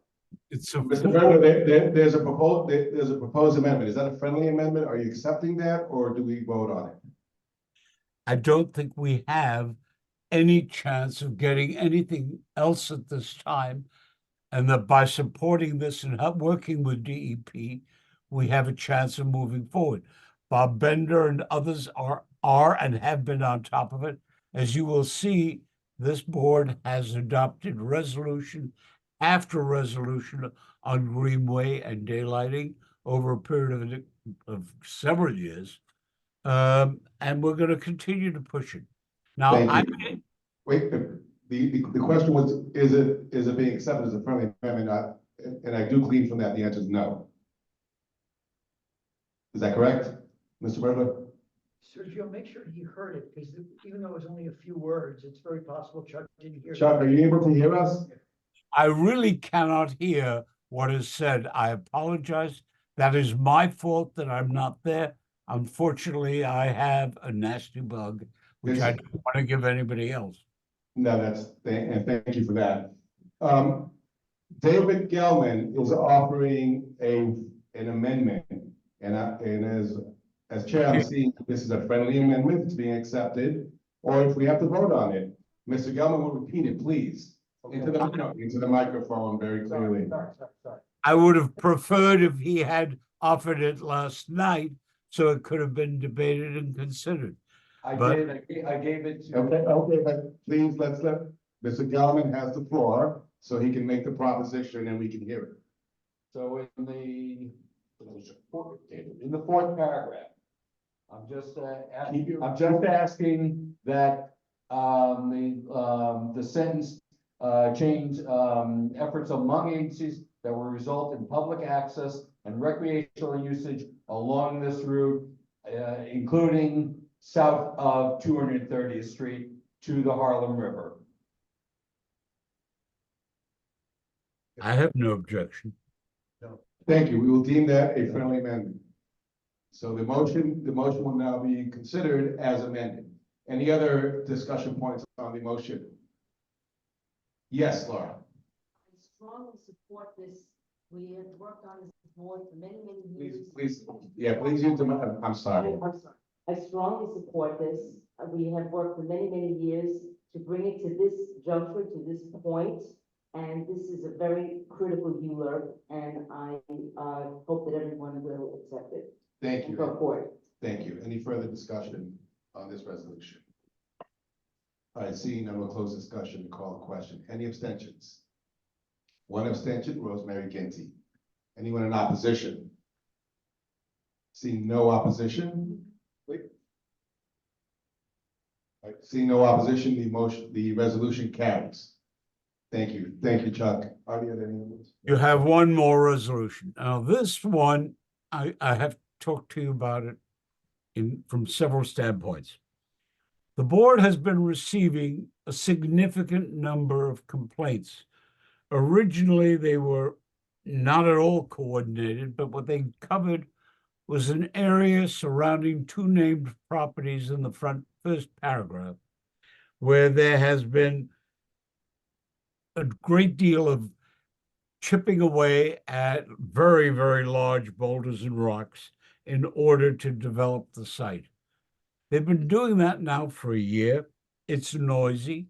it's Mr. Berger, there's a proposed amendment. Is that a friendly amendment? Are you accepting that or do we vote on it? I don't think we have any chance of getting anything else at this time. And that by supporting this and working with DEP, we have a chance of moving forward. Bob Bender and others are and have been on top of it. As you will see, this board has adopted resolution after resolution on Greenway and daylighting over a period of several years. And we're going to continue to push it. Now, Wait, the question was, is it being accepted as a friendly amendment? And I do glean from that, the answer is no. Is that correct, Mr. Berger? Sergio, make sure he heard it, because even though it was only a few words, it's very possible Chuck didn't hear. Chuck, are you able to hear us? I really cannot hear what is said. I apologize. That is my fault that I'm not there. Unfortunately, I have a nasty bug, which I don't want to give anybody else. No, and thank you for that. David Gelman is offering an amendment, and as As chair, I'm seeing this is a friendly amendment, it's being accepted, or if we have to vote on it, Mr. Gelman will repeat it, please. Into the microphone very clearly. I would have preferred if he had offered it last night, so it could have been debated and considered. I But- did, I gave it to. Okay, but please, let's let, Mr. Gelman has the floor, so he can make the proposition and we can hear it. So in the fourth paragraph, I'm just asking that, the sentence, change, efforts among agencies that will result in public access and recreational usage along this route, including south of 230th Street to the Harlem River. I have no objection. Thank you. We will deem that a friendly amendment. So the motion will now be considered as amended. Any other discussion points on the motion? Yes, Laura. I strongly support this. We have worked on this board for many, many years. Please, yeah, please use the, I'm sorry. I'm sorry. I strongly support this. We have worked for many, many years to bring it to this juncture, to this point. And this is a very critical ULURP, and I hope that everyone will accept it. Thank and you. go for it. Thank you. Any further discussion on this resolution? All right, seeing none, we'll close discussion and call the question. Any abstentions? One abstention, Rosemary Ginty. Anyone in opposition? Seeing no opposition? Wait. All right, seeing no opposition, the resolution carries. Thank you. Thank you, Chuck. Are there any others? You have one more resolution. Now, this one, I have talked to you about it from several standpoints. The board has been receiving a significant number of complaints. Originally, they were not at all coordinated, but what they covered was an area surrounding two named properties in the first paragraph, where there has been a great deal of chipping away at very, very large boulders and rocks in order to develop the site. They've been doing that now for a year. It's noisy.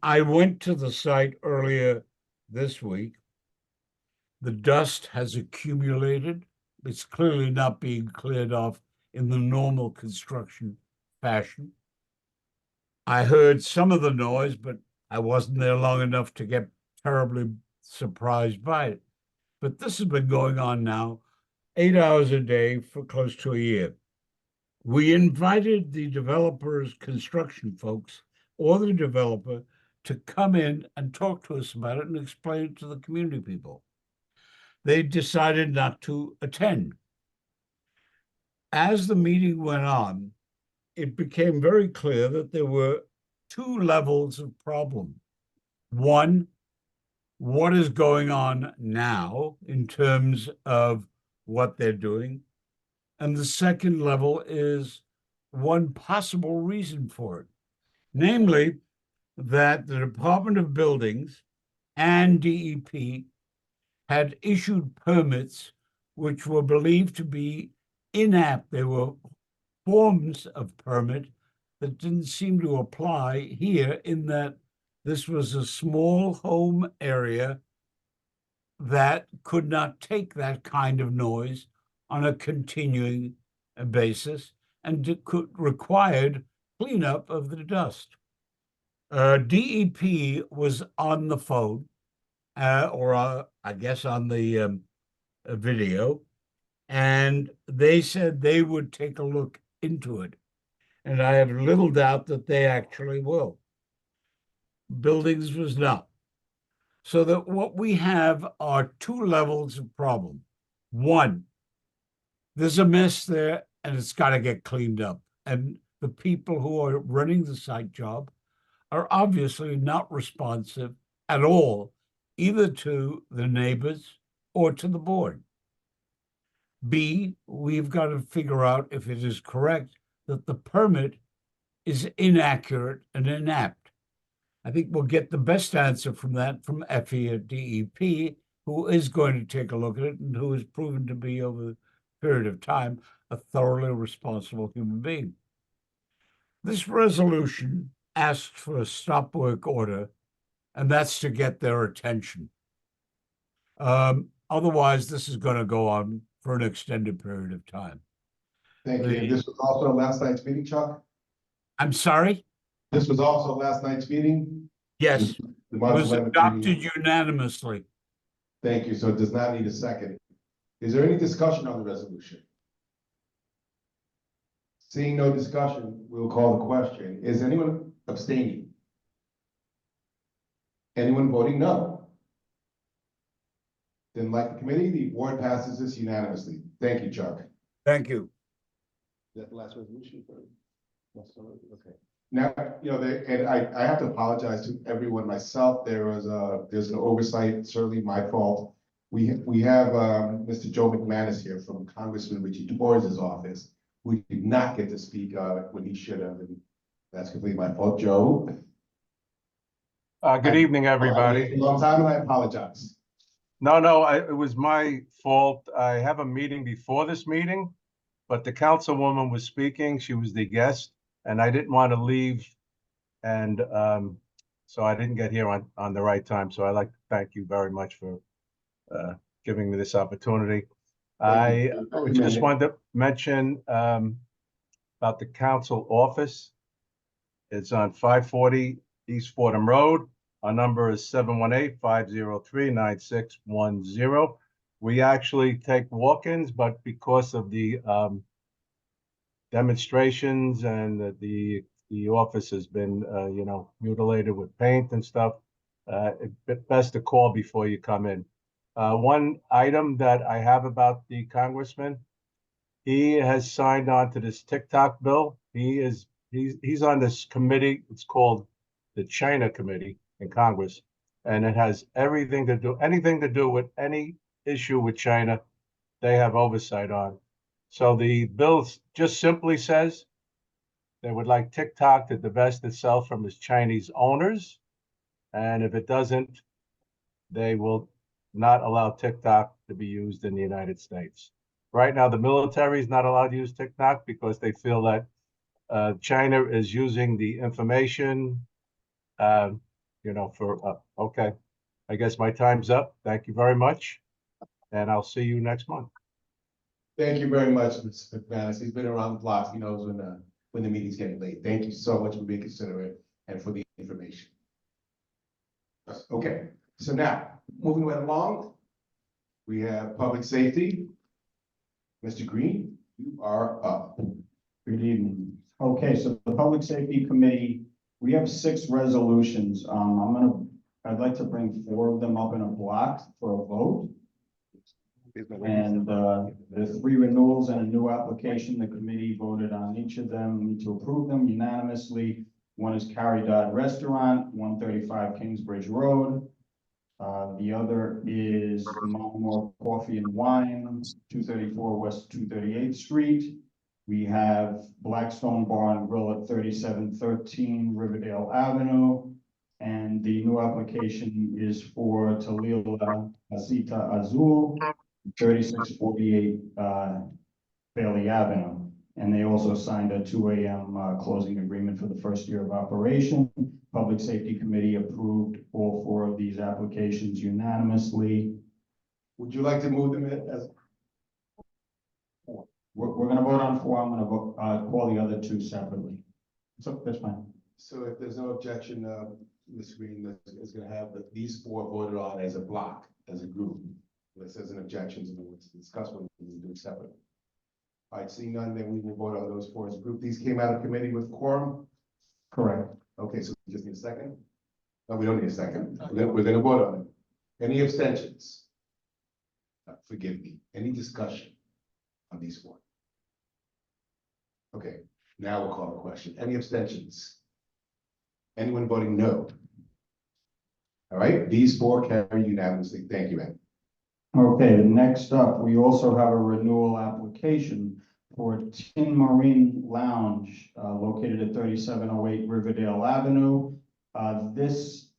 I went to the site earlier this week. The dust has accumulated. It's clearly not being cleared off in the normal construction fashion. I heard some of the noise, but I wasn't there long enough to get terribly surprised by it. But this has been going on now 8 hours a day for close to a year. We invited the developer's construction folks or the developer to come in and talk to us about it and explain it to the community people. They decided not to attend. As the meeting went on, it became very clear that there were two levels of problem. One, what is going on now in terms of what they're doing? And the second level is one possible reason for it. Namely, that the Department of Buildings and DEP had issued permits which were believed to be inapt. They were forms of permit that didn't seem to apply here, in that this was a small home area that could not take that kind of noise on a continuing basis and required cleanup of the dust. DEP was on the phone, I guess on the video, and they said they would take a look into it. And I have little doubt that they actually will. Buildings was not. So that what we have are two levels of problem. One, there's a mess there and it's got to get cleaned up. And the people who are running the site job are obviously not responsive at all, either to the neighbors or to the board. B, we've got to figure out if it is correct that the permit is inaccurate and inapt. I think we'll get the best answer from that from Effie at DEP, who is going to take a look at it and who has proven to be over period of time, a thoroughly responsible human being. This resolution asked for a stop work order, and that's to get their attention. Otherwise, this is going to go on for an extended period of time. Thank you. This was also last night's meeting, Chuck? I'm sorry? This was also last night's meeting? Yes, The it March was 11th adopted meeting. unanimously. Thank you. So it does not need a second. Is there any discussion on the resolution? Seeing no discussion, we'll call the question. Is anyone abstaining? Anyone voting no? Then, like the committee, the board passes this unanimously. Thank you, Chuck. Thank you. Is that the last resolution? Okay. Now, you know, and I have to apologize to everyone, myself, there's an oversight, certainly my fault. We have Mr. Joe McManus here from Congressman Richie DeBoer's office, who did not get to speak when he should have, and that's completely my fault. Joe? Good evening, everybody. A long time, and I apologize. No, it was my fault. I have a meeting before this meeting, but the councilwoman was speaking. She was the guest, and I didn't want to leave. And so I didn't get here on the right time. So I'd like to thank you very much for giving me this opportunity. I just wanted to mention about the council office. It's on 540 East Fordham Road. Our number is 718-503-9610. We actually take walk-ins, but because of the demonstrations and the office has been, you know, mutilated with paint and stuff, it's best to call before you come in. One item that I have about the congressman, he has signed on to this TikTok bill. He's on this committee. It's called the China Committee in Congress, and it has anything to do with any issue with China, they have oversight on. So the bill just simply says they would like TikTok to divest itself from its Chinese owners, and if it doesn't, they will not allow TikTok to be used in the United States. Right now, the military is not allowed to use TikTok because they feel that China is using the information, you know, okay. I guess my time's up. Thank you very much. And I'll see you next month. Thank you very much, Mr. McManus. He's been around the block. He knows when the meeting's getting late. Thank you so much for being considerate and for the information. Okay, so now, moving right along, we have public safety. Mr. Green, you are up. Good evening. Okay, so the Public Safety Committee, we have 6 resolutions. I'd like to bring 4 of them up in a block for a vote. And the 3 renewals and a new application, the committee voted on each of them. We need to approve them unanimously. One is Carrie Dodd Restaurant, 135 Kingsbridge Road. The other is Monmore Coffee and Wine, 234 West 238th Street. We have Blackstone Bar and Grill at 3713 Riverdale Avenue. And the new application is for Talila Casita Azul, 3648 Bailey Avenue. And they also signed a 2 a.m. Closing agreement for the first year of operation. Public Safety Committee approved all 4 of these applications unanimously. Would you like to move them as? We're going to vote on 4. I'm going to vote, call the other 2 separately. So that's fine. So if there's no objection, Ms. Green is going to have these 4 voted on as a block, as a group. Unless there's an objection to discuss what we do separately. All right, seeing none, then we will vote on those 4 as a group. These came out of committee with quorum? Correct. Okay, so we just need a second? No, we don't need a second. We're gonna vote on it. Any abstentions? Forgive me. Any discussion on these 4? Okay, now we'll call the question. Any abstentions? Anyone voting no? All right, these 4 carry unanimously. Thank you, Ed. Okay, next up, we also have a renewal application for Tin Marine Lounge, located at 3708 Riverdale Avenue. This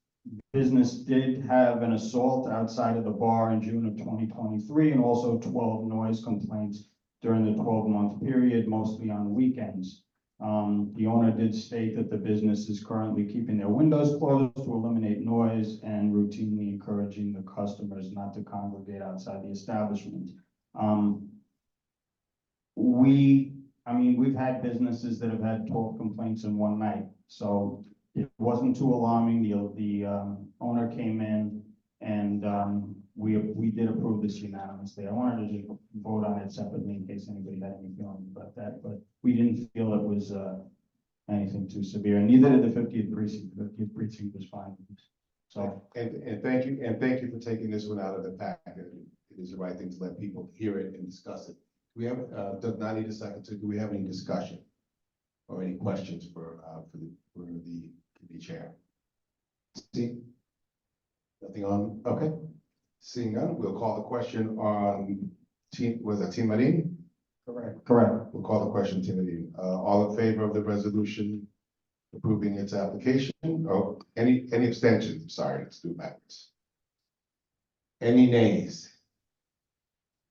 business did have an assault outside of the bar in June of 2023 and also 12 noise complaints during the 12-month period, mostly on weekends. The owner did state that the business is currently keeping their windows closed to eliminate noise and routinely encouraging the customers not to congregate outside the establishment. We've had businesses that have had 12 complaints in one night, so it wasn't too alarming. The owner came in and we did approve this unanimously. I wanted to just vote on it separately in case anybody had any feelings about that, but we didn't feel it was anything too severe. Neither did the 50th precinct. The 50th precinct was fine. So And thank you for taking this one out of the packet. It is the right thing to let people hear it and discuss it. We have does not need a second. So do we have any discussion or any questions for the chair? See, nothing on. Okay. Seeing none, we'll call the question on Team Marin? Correct. We'll call the question, Team Marin. All in favor of the resolution approving its application? Or any abstentions? Sorry, let's do it backwards. Any nays?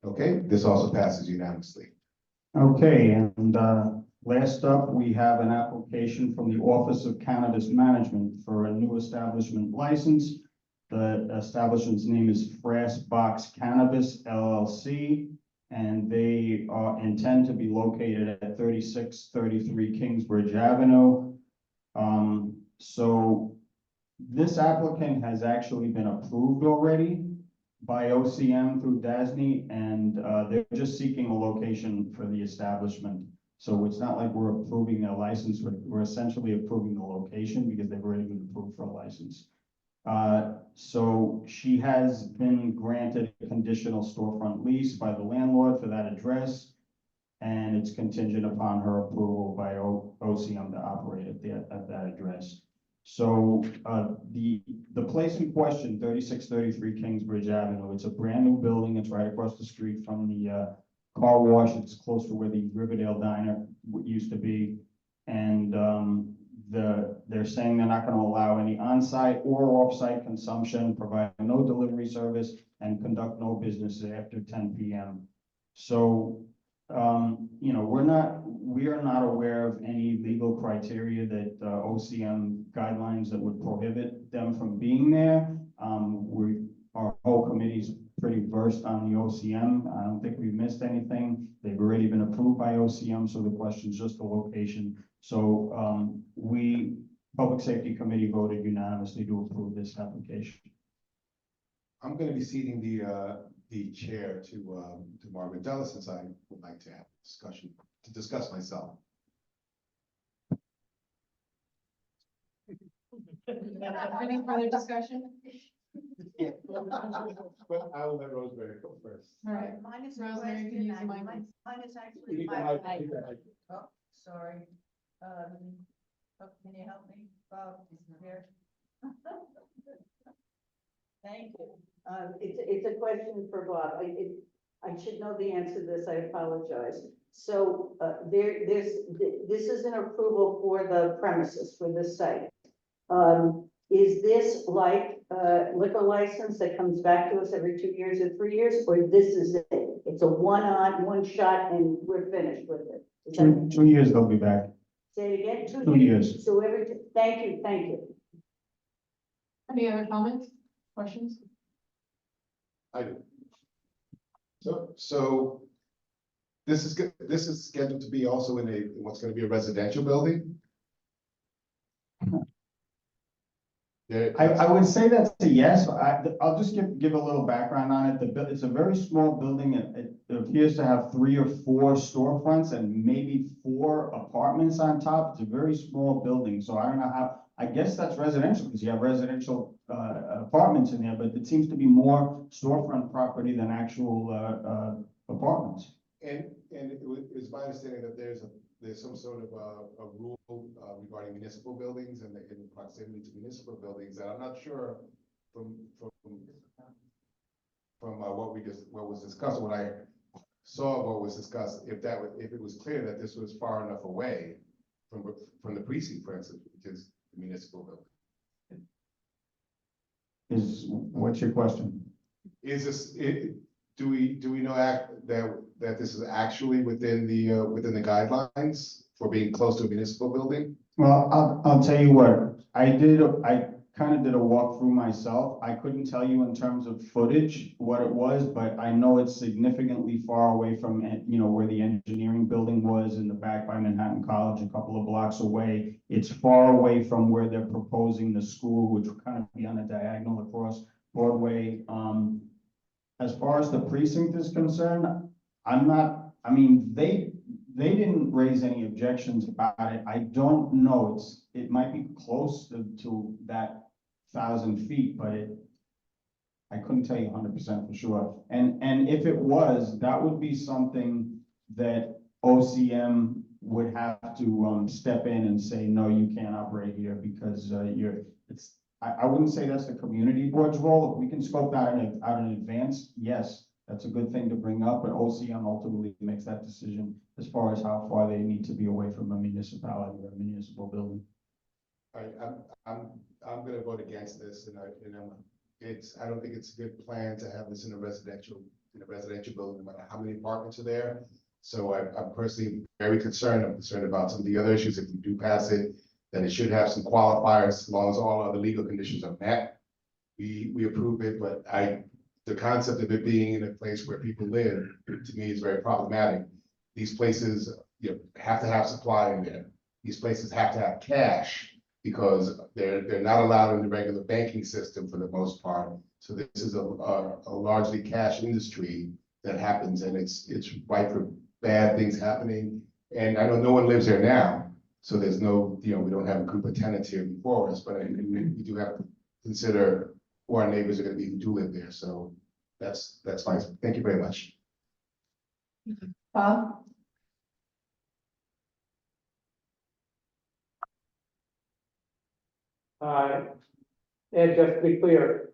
Okay, this also passes unanimously. Okay, and last up, we have an application from the Office of Cannabis Management for a new establishment license. The establishment's name is Frass Box Cannabis LLC, and they intend to be located at 3633 Kingsbridge Avenue. So this applicant has actually been approved already by OCM through DASNY, and they're just seeking a location for the establishment. So it's not like we're approving their license, we're essentially approving the location because they've already been approved for a license. So she has been granted a conditional storefront lease by the landlord for that address, and it's contingent upon her approval by OCM to operate at that address. So the place in question, 3633 Kingsbridge Avenue, it's a brand new building. It's right across the street from the car wash. It's close to where the Riverdale Diner used to be. And they're saying they're not going to allow any on-site or off-site consumption, provide no delivery service, and conduct no business after 10 p.m. So, we are not aware of any legal criteria that OCM guidelines that would prohibit them from being there. Our whole committee's pretty versed on the OCM. I don't think we've missed anything. They've already been approved by OCM, so the question is just the location. So Public Safety Committee voted unanimously to approve this application. I'm going to be ceding the chair to Margaret Della, since I would like to have a discussion to discuss myself. Any further discussion? But I will let Rosemary go first. All right, Mine is a Rosemary, can you use the mic? Mine is actually. You can have- Oh, sorry. Can you help me? Bob is here. Thank you. It's a question for Bob. I should know the answer to this. I apologize. So this is an approval for the premises, for the site. Is this like a liquor license that comes back to us every 2 years or 3 years, or this is it? It's a one shot and we're finished with it. Is that- 2 years they'll be back. Say it again? 2 years. So thank you. Any other comments, questions? I do. So this is scheduled to be also in what's going to be a residential building? I would say that's a yes. I'll just give a little background on it. It's a very small building. It appears to have 3 or 4 storefronts and maybe 4 apartments on top. It's a very small building, so I don't know how. I guess that's residential because you have residential apartments in there, but it seems to be more storefront property than actual apartments. And it's my understanding that there's some sort of a rule regarding municipal buildings and in proximity to municipal buildings that I'm not sure from what was discussed, what I saw what was discussed, if it was clear that this was far enough away from the precinct, for instance, which is the municipal building. What's your question? Is this do we know that this is actually within the guidelines for being close to a municipal building? Well, I'll tell you what, I kind of did a walkthrough myself. I couldn't tell you in terms of footage what it was, but I know it's significantly far away from, where the engineering building was in the back by Manhattan College, a couple of blocks away. It's far away from where they're proposing the school, which would kind of be on a diagonal across Broadway. As far as the precinct is concerned, they didn't raise any objections about it. I don't know, it might be close to that 1,000 feet, but I couldn't tell you 100% for sure. And if it was, that would be something that OCM would have to step in and say, no, you can't operate here because I wouldn't say that's the community board's role. If we can scope that out in advance, yes, that's a good thing to bring up, but OCM ultimately makes that decision as far as how far they need to be away from a municipality or a municipal building. All right, I'm gonna vote against this, and I don't think it's a good plan to have this in a residential building, no matter how many apartments are there. So I'm personally very concerned. I'm concerned about some of the other issues. If we do pass it, then it should have some qualifiers, as long as all other legal conditions are met. We approve it, but the concept of it being in a place where people live, to me, is very problematic. These places, have to have supply in there. These places have to have cash because they're not allowed in the regular banking system for the most part. So this is a largely cash industry that happens, and it's ripe for bad things happening. And I know no one lives there now, so there's no, we don't have a group of tenants here before us, but we do have to consider who our neighbors are gonna be who do live there. So that's fine. Thank you very much. Bob? And just to be clear,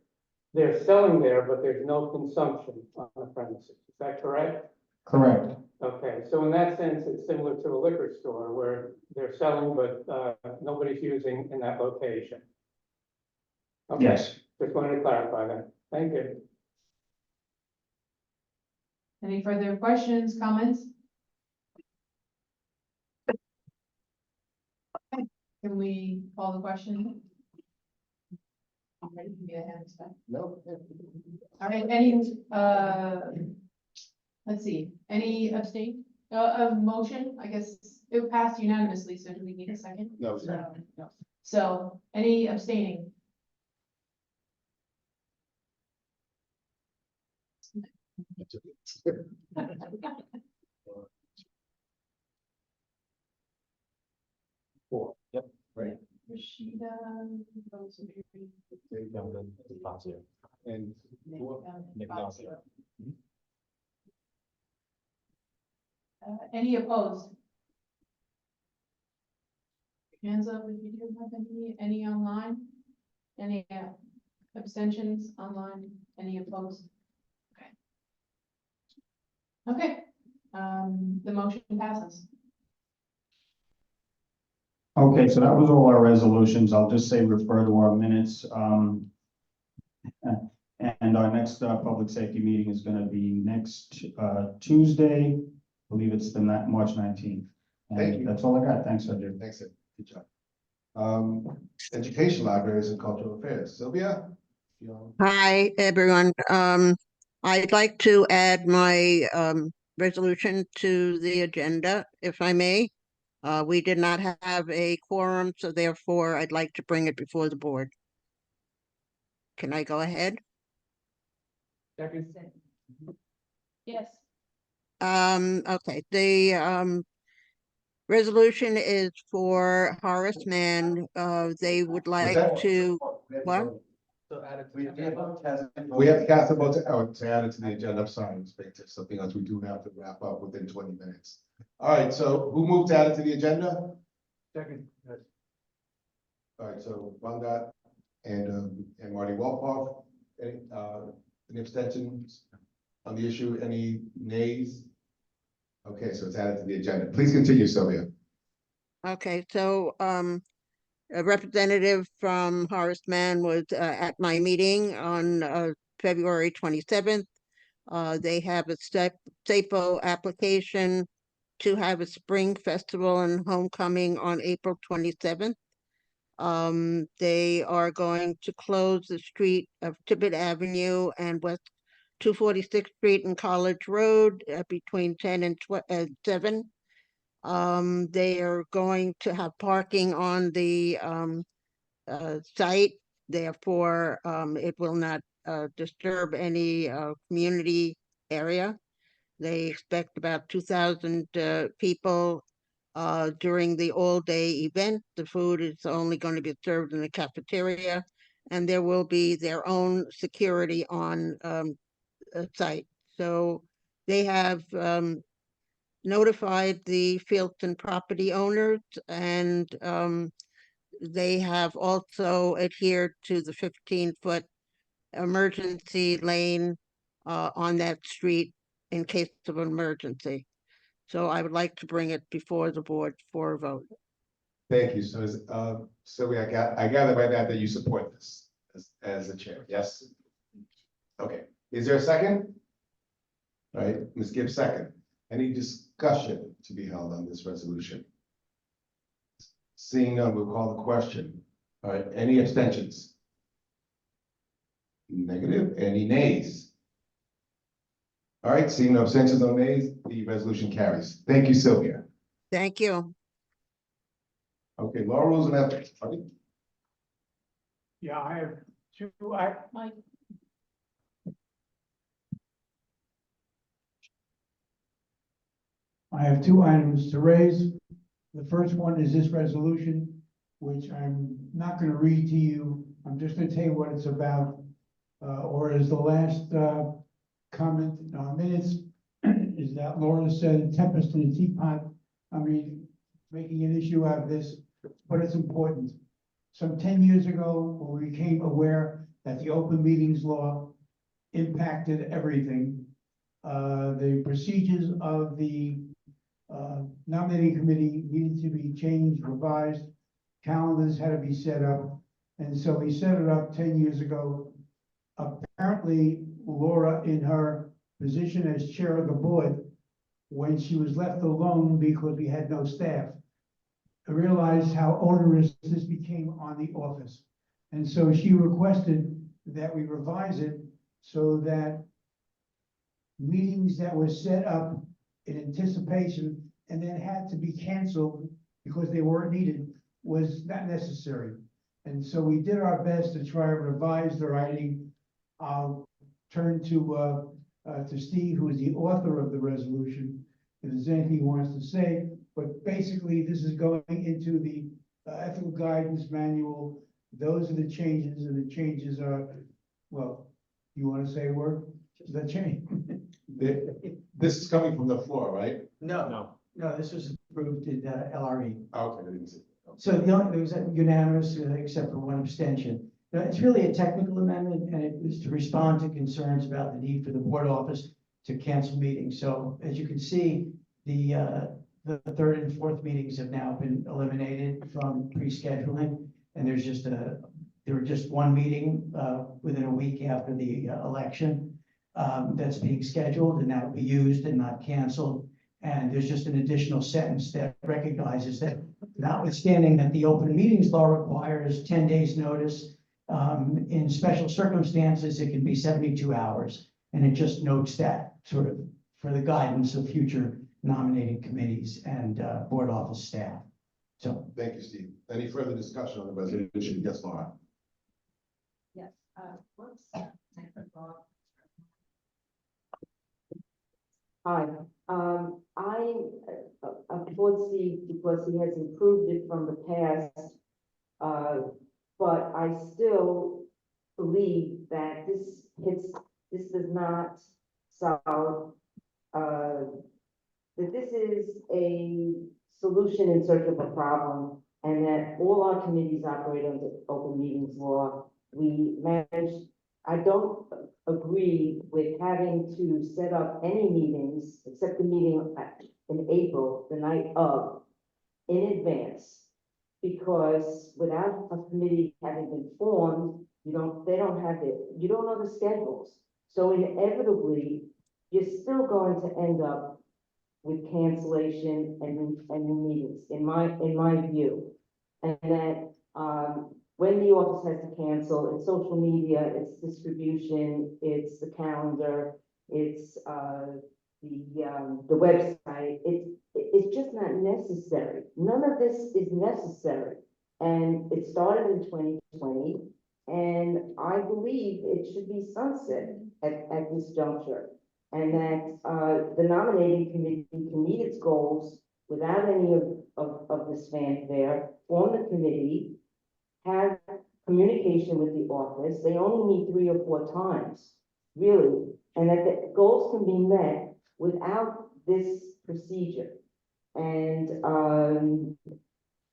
they're selling there, but there's no consumption on the premises. Is that correct? Correct. Okay, so in that sense, it's similar to a liquor store where they're selling, but nobody's using in that location. Okay. Yes. Just wanted to clarify that. Thank you. Any further questions, comments? Okay, can we call the question? I'm ready to be ahead of stuff. No. All right, let's see, any abstain, a motion, I guess it passed unanimously, so do we need a second? No. No. So, any abstaining? Four. Yep. Right. Rashida. And Nick any opposed? Hands up if you do have any online? Any abstentions online? Any opposed? Okay, the motion passes. Okay, so that was all our resolutions. I'll just say refer to our minutes. And our next public safety meeting is going to be next Tuesday. I believe it's the March 19th. Thank you. That's all I got. Thanks, Sergio. Thanks, Ed. Good job. Education, libraries, and cultural affairs. Sylvia? Hi, everyone. I'd like to add my resolution to the agenda, if I may. We did not have a quorum, so therefore I'd like to bring it before the board. Can I go ahead? Yes. Okay, the resolution is for Horace Mann. They would like to, what? We have to cast a vote to add it to the agenda. I'm sorry, Inspector. Something else we do have to wrap up within 20 minutes. All right, so who moved to add it to the agenda? Second. All right, so Bungat and Marty Wolfoff. Any abstentions on the issue? Any nays? Okay, so it's added to the agenda. Please continue, Sylvia. Okay, so a representative from Horace Mann was at my meeting on February 27th. They have a SAPO application to have a spring festival and homecoming on April 27th. They are going to close the street of Tibbet Avenue and West 246th Street and College Road between 10 and 7. They are going to have parking on the site. Therefore, it will not disturb any community area. They expect about 2,000 people during the all-day event. The food is only going to be served in the cafeteria, and there will be their own security on site. So they have notified the Fieldson property owners, and they have also adhered to the 15-foot emergency lane on that street in case of an emergency. So I would like to bring it before the board for a vote. Thank you. So, Sylvia, I gather by that you support this as the chair, yes? Okay, is there a second? All right, Ms. Gibbs, second. Any discussion to be held on this resolution? Seeing none, we'll call the question. All right, any abstentions? Negative. Any nays? All right, seeing no abstentions, no nays, the resolution carries. Thank you, Sylvia. Thank you. Okay, law, rules, and ethics. Buddy? Yeah, I have two, Mike, I have two items to raise. The first one is this resolution, which I'm not going to read to you. I'm just going to tell you what it's about. Or as the last comment in our minutes is that Laura said tempest in a teapot. I mean, making an issue out of this, but it's important. Some 10 years ago, when we became aware that the open meetings law impacted everything, the procedures of the nominating committee needed to be changed, revised, calendars had to be set up. And so we set it up 10 years ago. Apparently, Laura, in her position as chair of the board, when she was left alone because we had no staff, realized how onerous this became on the office. And so she requested that we revise it so that meetings that were set up in anticipation and then had to be canceled because they weren't needed was not necessary. And so we did our best to try to revise the writing. I'll turn to Steve, who is the author of the resolution, if there's anything he wants to say. But basically, this is going into the ethical guidance manual. Those are the changes, and the changes are, well, you want to say a word? The change. This is coming from the floor, right? No, this was approved in LRE. Okay, I didn't see. So the only, it was unanimous, except for one abstention. Now, it's really a technical amendment, and it was to respond to concerns about the need for the board office to cancel meetings. So as you can see, the third and fourth meetings have now been eliminated from pre-scheduling, and there's just there were just one meeting within a week after the election that's being scheduled, and that will be used and not canceled. And there's just an additional sentence that recognizes that, notwithstanding that the open meetings law requires 10 days notice, in special circumstances, it can be 72 hours. And it just notes that sort of for the guidance of future nominating committees and board office staff. So. Thank you, Steve. Any further discussion on the resolution? Yes, Laura. Yes, whoops. Hi, I applaud Steve because he has improved it from the past. But I still believe that this does not solve, that this is a solution in search of a problem, and that all our committees operate under open meetings law. We manage, I don't agree with having to set up any meetings except the meeting in April, the night of, in advance. Because without a committee having been formed, you don't know the schedules. So inevitably, you're still going to end up with cancellation and new meetings, in my view. And that, when the office has to cancel, it's social media, it's distribution, it's the calendar, it's, the website, it's just not necessary. None of this is necessary. And it started in 2020, and I believe it should be sunset at this juncture. And that, the nominating committee can meet its goals without any of this fanfare, form the committee, have communication with the office. They only meet 3 or 4 times, really, and that the goals can be met without this procedure. And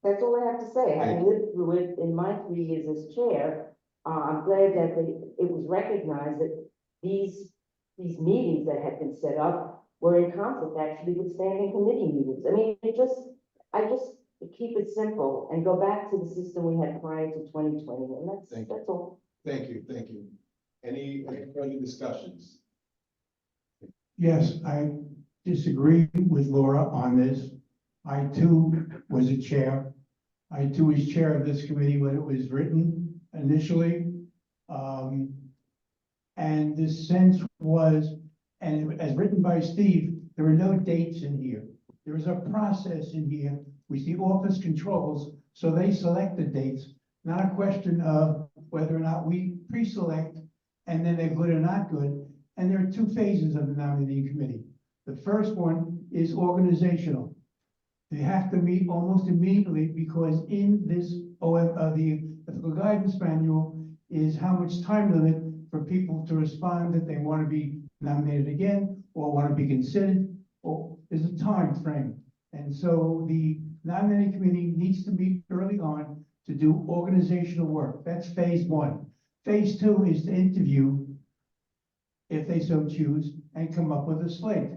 that's all I have to say. Having lived through it in my 3 years as chair, I'm glad that it was recognized that these meetings that had been set up were in conflict actually with standing committee meetings. I mean, I just keep it simple and go back to the system we had prior to 2020, and that's all. Thank you. Any further discussions? Yes, I disagree with Laura on this. I too was a chair. I too was chair of this committee when it was written initially. And the sense was, and as written by Steve, there are no dates in here. There is a process in here which the office controls, so they select the dates, not a question of whether or not we pre-select and then they're good or not good. And there are 2 phases of the nominating committee. The first one is organizational. They have to meet almost immediately because in this the ethical guidance manual is how much time limit for people to respond that they want to be nominated again or want to be considered, or there's a time frame. And so the nominating committee needs to meet early on to do organizational work. That's phase 1. Phase 2 is to interview, if they so choose, and come up with a slate.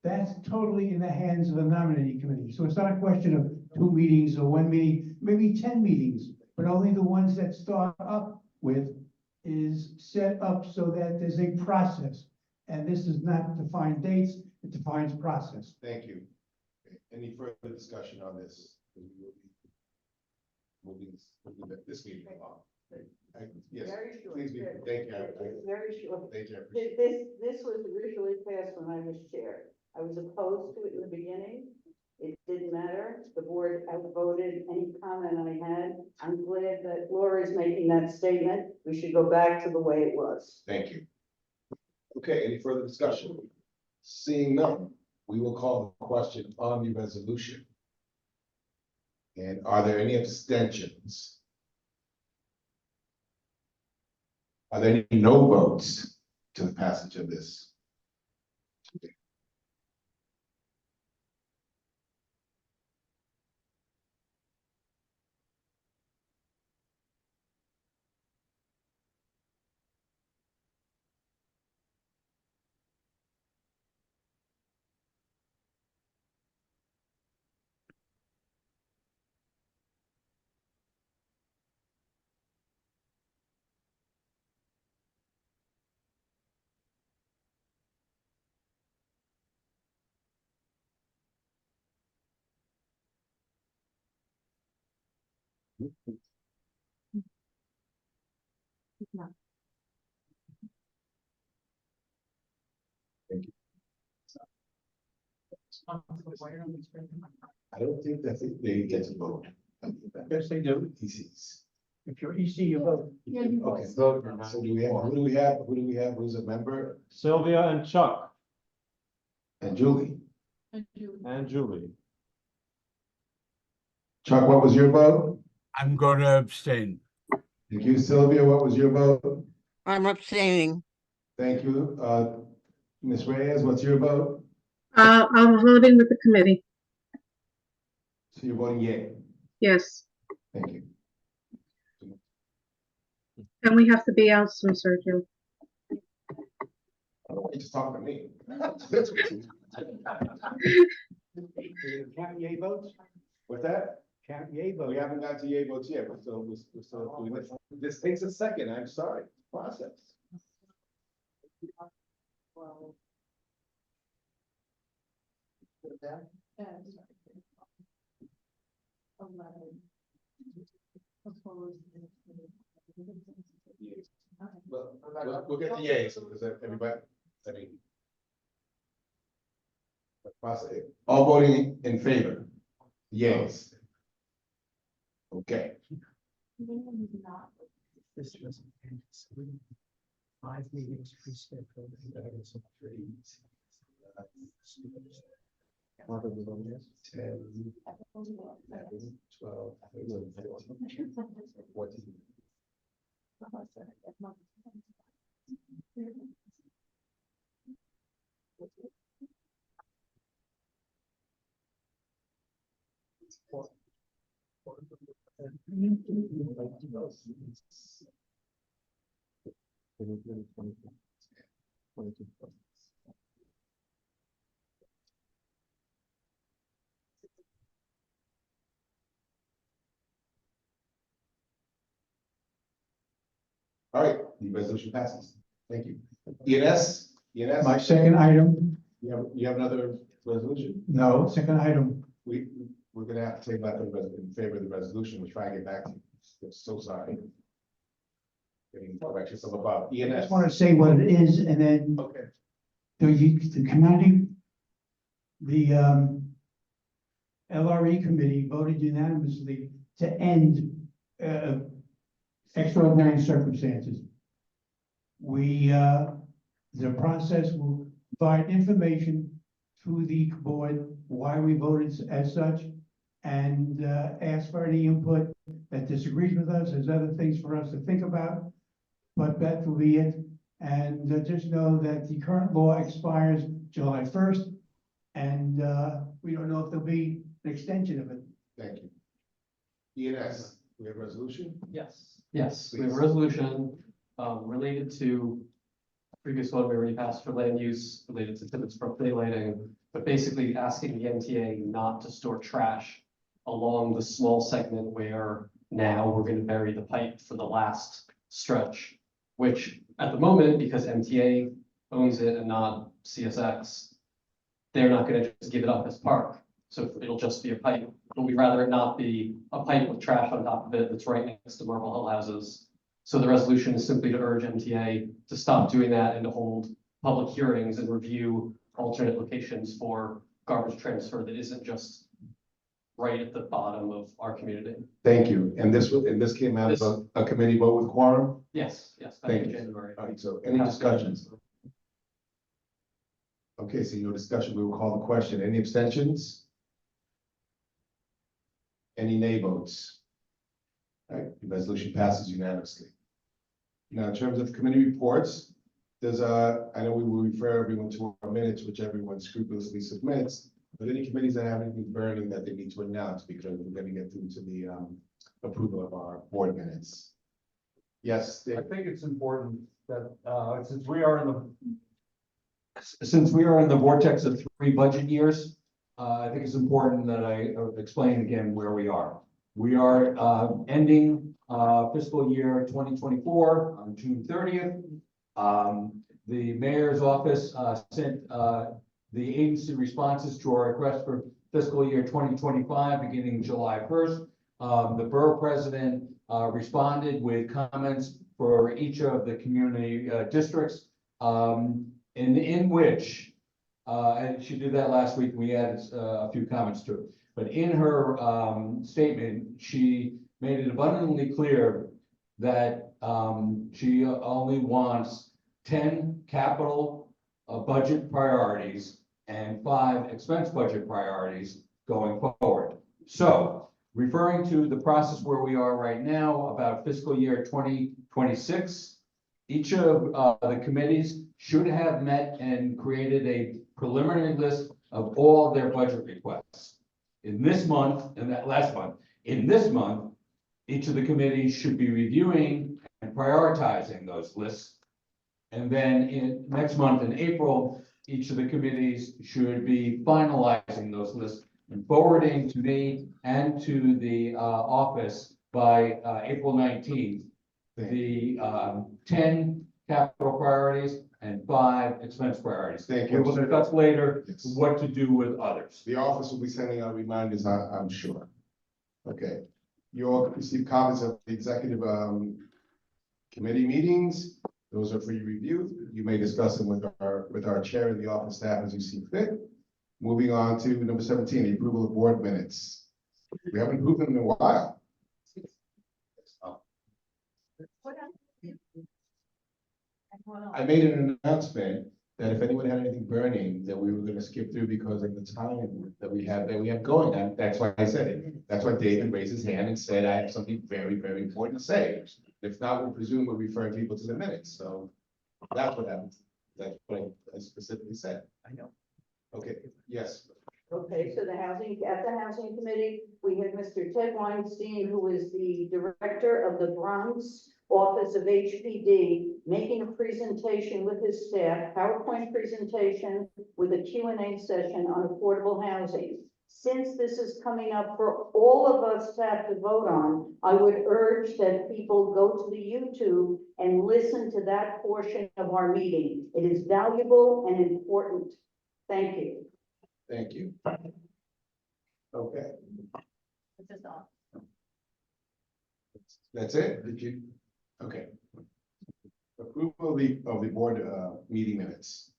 That's totally in the hands of the nominating committee. So it's not a question of 2 meetings or 1 meeting, maybe 10 meetings, but only the ones that start up with is set up so that there's a process. And this does not define dates, it defines process. Thank you. Okay, any further discussion on this? Moving this meeting along. Yes, Very short. please be, thank you. Very short. Thank you. This was originally passed when I was chair. I was opposed to it in the beginning. It didn't matter. The board outvoted any comment I had. I'm glad that Laura is making that statement. We should go back to the way it was. Thank you. Okay, any further discussion? Seeing none, we will call the question on the resolution. And are there any abstentions? Are there any no votes to the passage of this? Thank you. I don't think that they get to vote. Yes, they do. ECs. If you're EC, you vote. Yeah, you Okay, vote. so who do we have? Who's a member? Sylvia and Chuck And Julie. and Julie. Chuck, what was your vote? I'm going to abstain. Thank you, Sylvia. What was your vote? I'm abstaining. Thank you. Ms. Reyes, what's your vote? I'm voting with the committee. So you're voting yay. Yes. Thank you. And we have to be out soon, Sergio. I don't want you to talk to me. Count yay votes? What's that? Count yay votes. We haven't got to yay votes yet. We're still doing this. This takes a second. I'm sorry. Process. down? We'll get the yays, so is that everybody, I mean. All voting in favor? Yays. Okay. This was 5 meetings pre-scheduled. What are the numbers? 10, 11, 12, 13, 14. All right, the resolution passes. Thank you. ENS? My second item, You have another resolution? no, second item, We're gonna have to take back in favor of the resolution. We'll try and get back to you. I'm so sorry. Getting corrections from above. I ENS. just want to say what it is, and then Okay. the committee, the LRE committee voted unanimously to end extraordinary circumstances. The process will provide information to the board why we voted as such, and ask for any input that disagrees with us, has other things for us to think about. But that will be it. And just know that the current law expires July 1st, and we don't know if there'll be an extension of it. Thank you. ENS, we have a resolution? Yes, we have a resolution related to previous one we already passed for land use related to Tibbetts Brook daylighting, but basically asking the MTA not to store trash along the small segment where now we're going to bury the pipe for the last stretch, which at the moment, because MTA owns it and not CSX, they're not going to just give it up as park. So it'll just be a pipe, but we'd rather it not be a pipe with trash on top of it that's right next to Marble Hill houses. So the resolution is simply to urge MTA to stop doing that and to hold public hearings and review alternate locations for garbage transfer that isn't just right at the bottom of our community. Thank you. And this came out of a committee vote with quorum? Yes, back Thank in you. January. All right, so any discussions? Okay, so no discussion. We will call the question. Any abstentions? Any nay votes? All right, the resolution passes unanimously. Now, in terms of committee reports, I know we will refer everyone to our minutes, which everyone scrupulously submits, but any committees that have anything burning that they need to announce, because we're going to get through to the approval of our board minutes. Yes, I think it's important that, since we are in the vortex of 3 budget years, I think it's important that I explain again where we are. We are ending fiscal year 2024 on June 30th. The mayor's office sent the agency responses to our request for fiscal year 2025, beginning July 1st. The borough president responded with comments for each of the community districts, in which, and she did that last week, we added a few comments to it. But in her statement, she made it abundantly clear that she only wants 10 capital budget priorities and 5 expense budget priorities going forward. So, referring to the process where we are right now about fiscal year 2026, each of the committees should have met and created a preliminary list of all of their budget requests. In this month, and that last month, in this month, each of the committees should be reviewing and prioritizing those lists. And then in next month in April, each of the committees should be finalizing those lists and forwarding to me and to the office by April 19th. The 10 capital priorities And 5, expense priorities. Thank We you. will discuss later Yes. what to do with others. The office will be sending out reminders, I'm sure. Okay, you all received copies of the executive, committee meetings. Those are for your review. You may discuss them with our chair and the office staff as you see fit. Moving on to number 17, the approval of board minutes. We haven't approved them in a while. I made an announcement that if anyone had anything burning, that we were gonna skip through because of the time that we have going. And that's why I said it. That's why David raised his hand and said, I have something very, very important to say. If not, we'll presume we're referring people to the minutes. So that's what happened. That's what I specifically said. I know. Okay, yes. Okay, so at the housing committee, we had Mr. Ted Weinstein, who is the director of the Bronx Office of HPD, making a presentation with his staff, PowerPoint presentation with a Q&A session on affordable housing. Since this is coming up for all of us to have to vote on, I would urge that people go to the YouTube and listen to that portion of our meeting. It is valuable and important. Thank you. Thank you. Okay, that's it? Did you? Okay. Approval of the board, meeting minutes.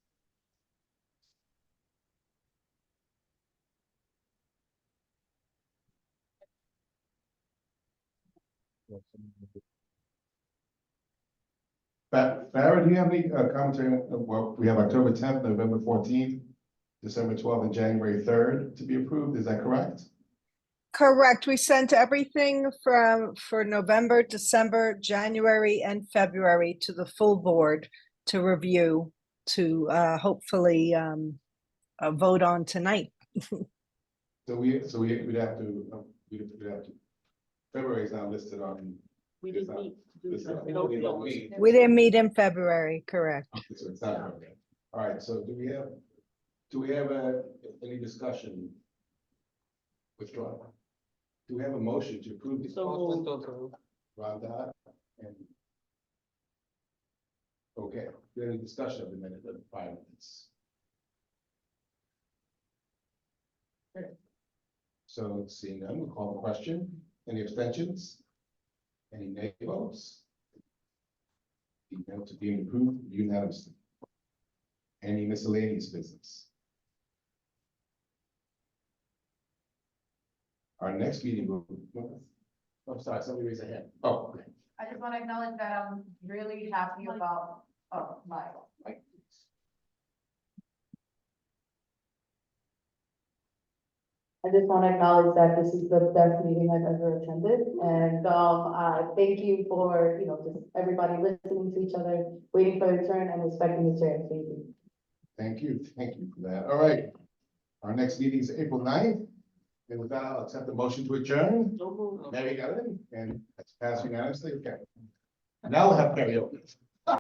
Farah, do you have any commentary on, well, we have October 10th, November 14th, December 12th, and January 3rd to be approved, is that correct? Correct. We sent everything for November, December, January, and February to the full board to review, to hopefully vote on tonight. So we'd have to, February is not listed on. We didn't meet. We don't meet. We didn't meet in February, correct? Okay, so it's not, okay. All right, so do we have any discussion? Withdraw. Do we have a motion to approve these? Rhonda and. Okay, we have any discussion of the minute of the 5 minutes? Okay. So seeing none, we'll call the question. Any abstentions? Any nay votes? The minutes are being approved unanimously. Any miscellaneous business? Our next meeting will. I'm sorry, somebody raise a hand. Oh, okay. I just want to acknowledge that I'm really happy about, my. I just want to acknowledge that this is the best meeting I've ever attended, and thank you for, just everybody listening to each other, waiting for their turn and respecting the chair. Thank you. Thank you for that. All right. Our next meeting is April 9th. And with that, I'll accept the motion to adjourn. Mary got it, and that's passed unanimously. Okay. Now we'll have karaoke.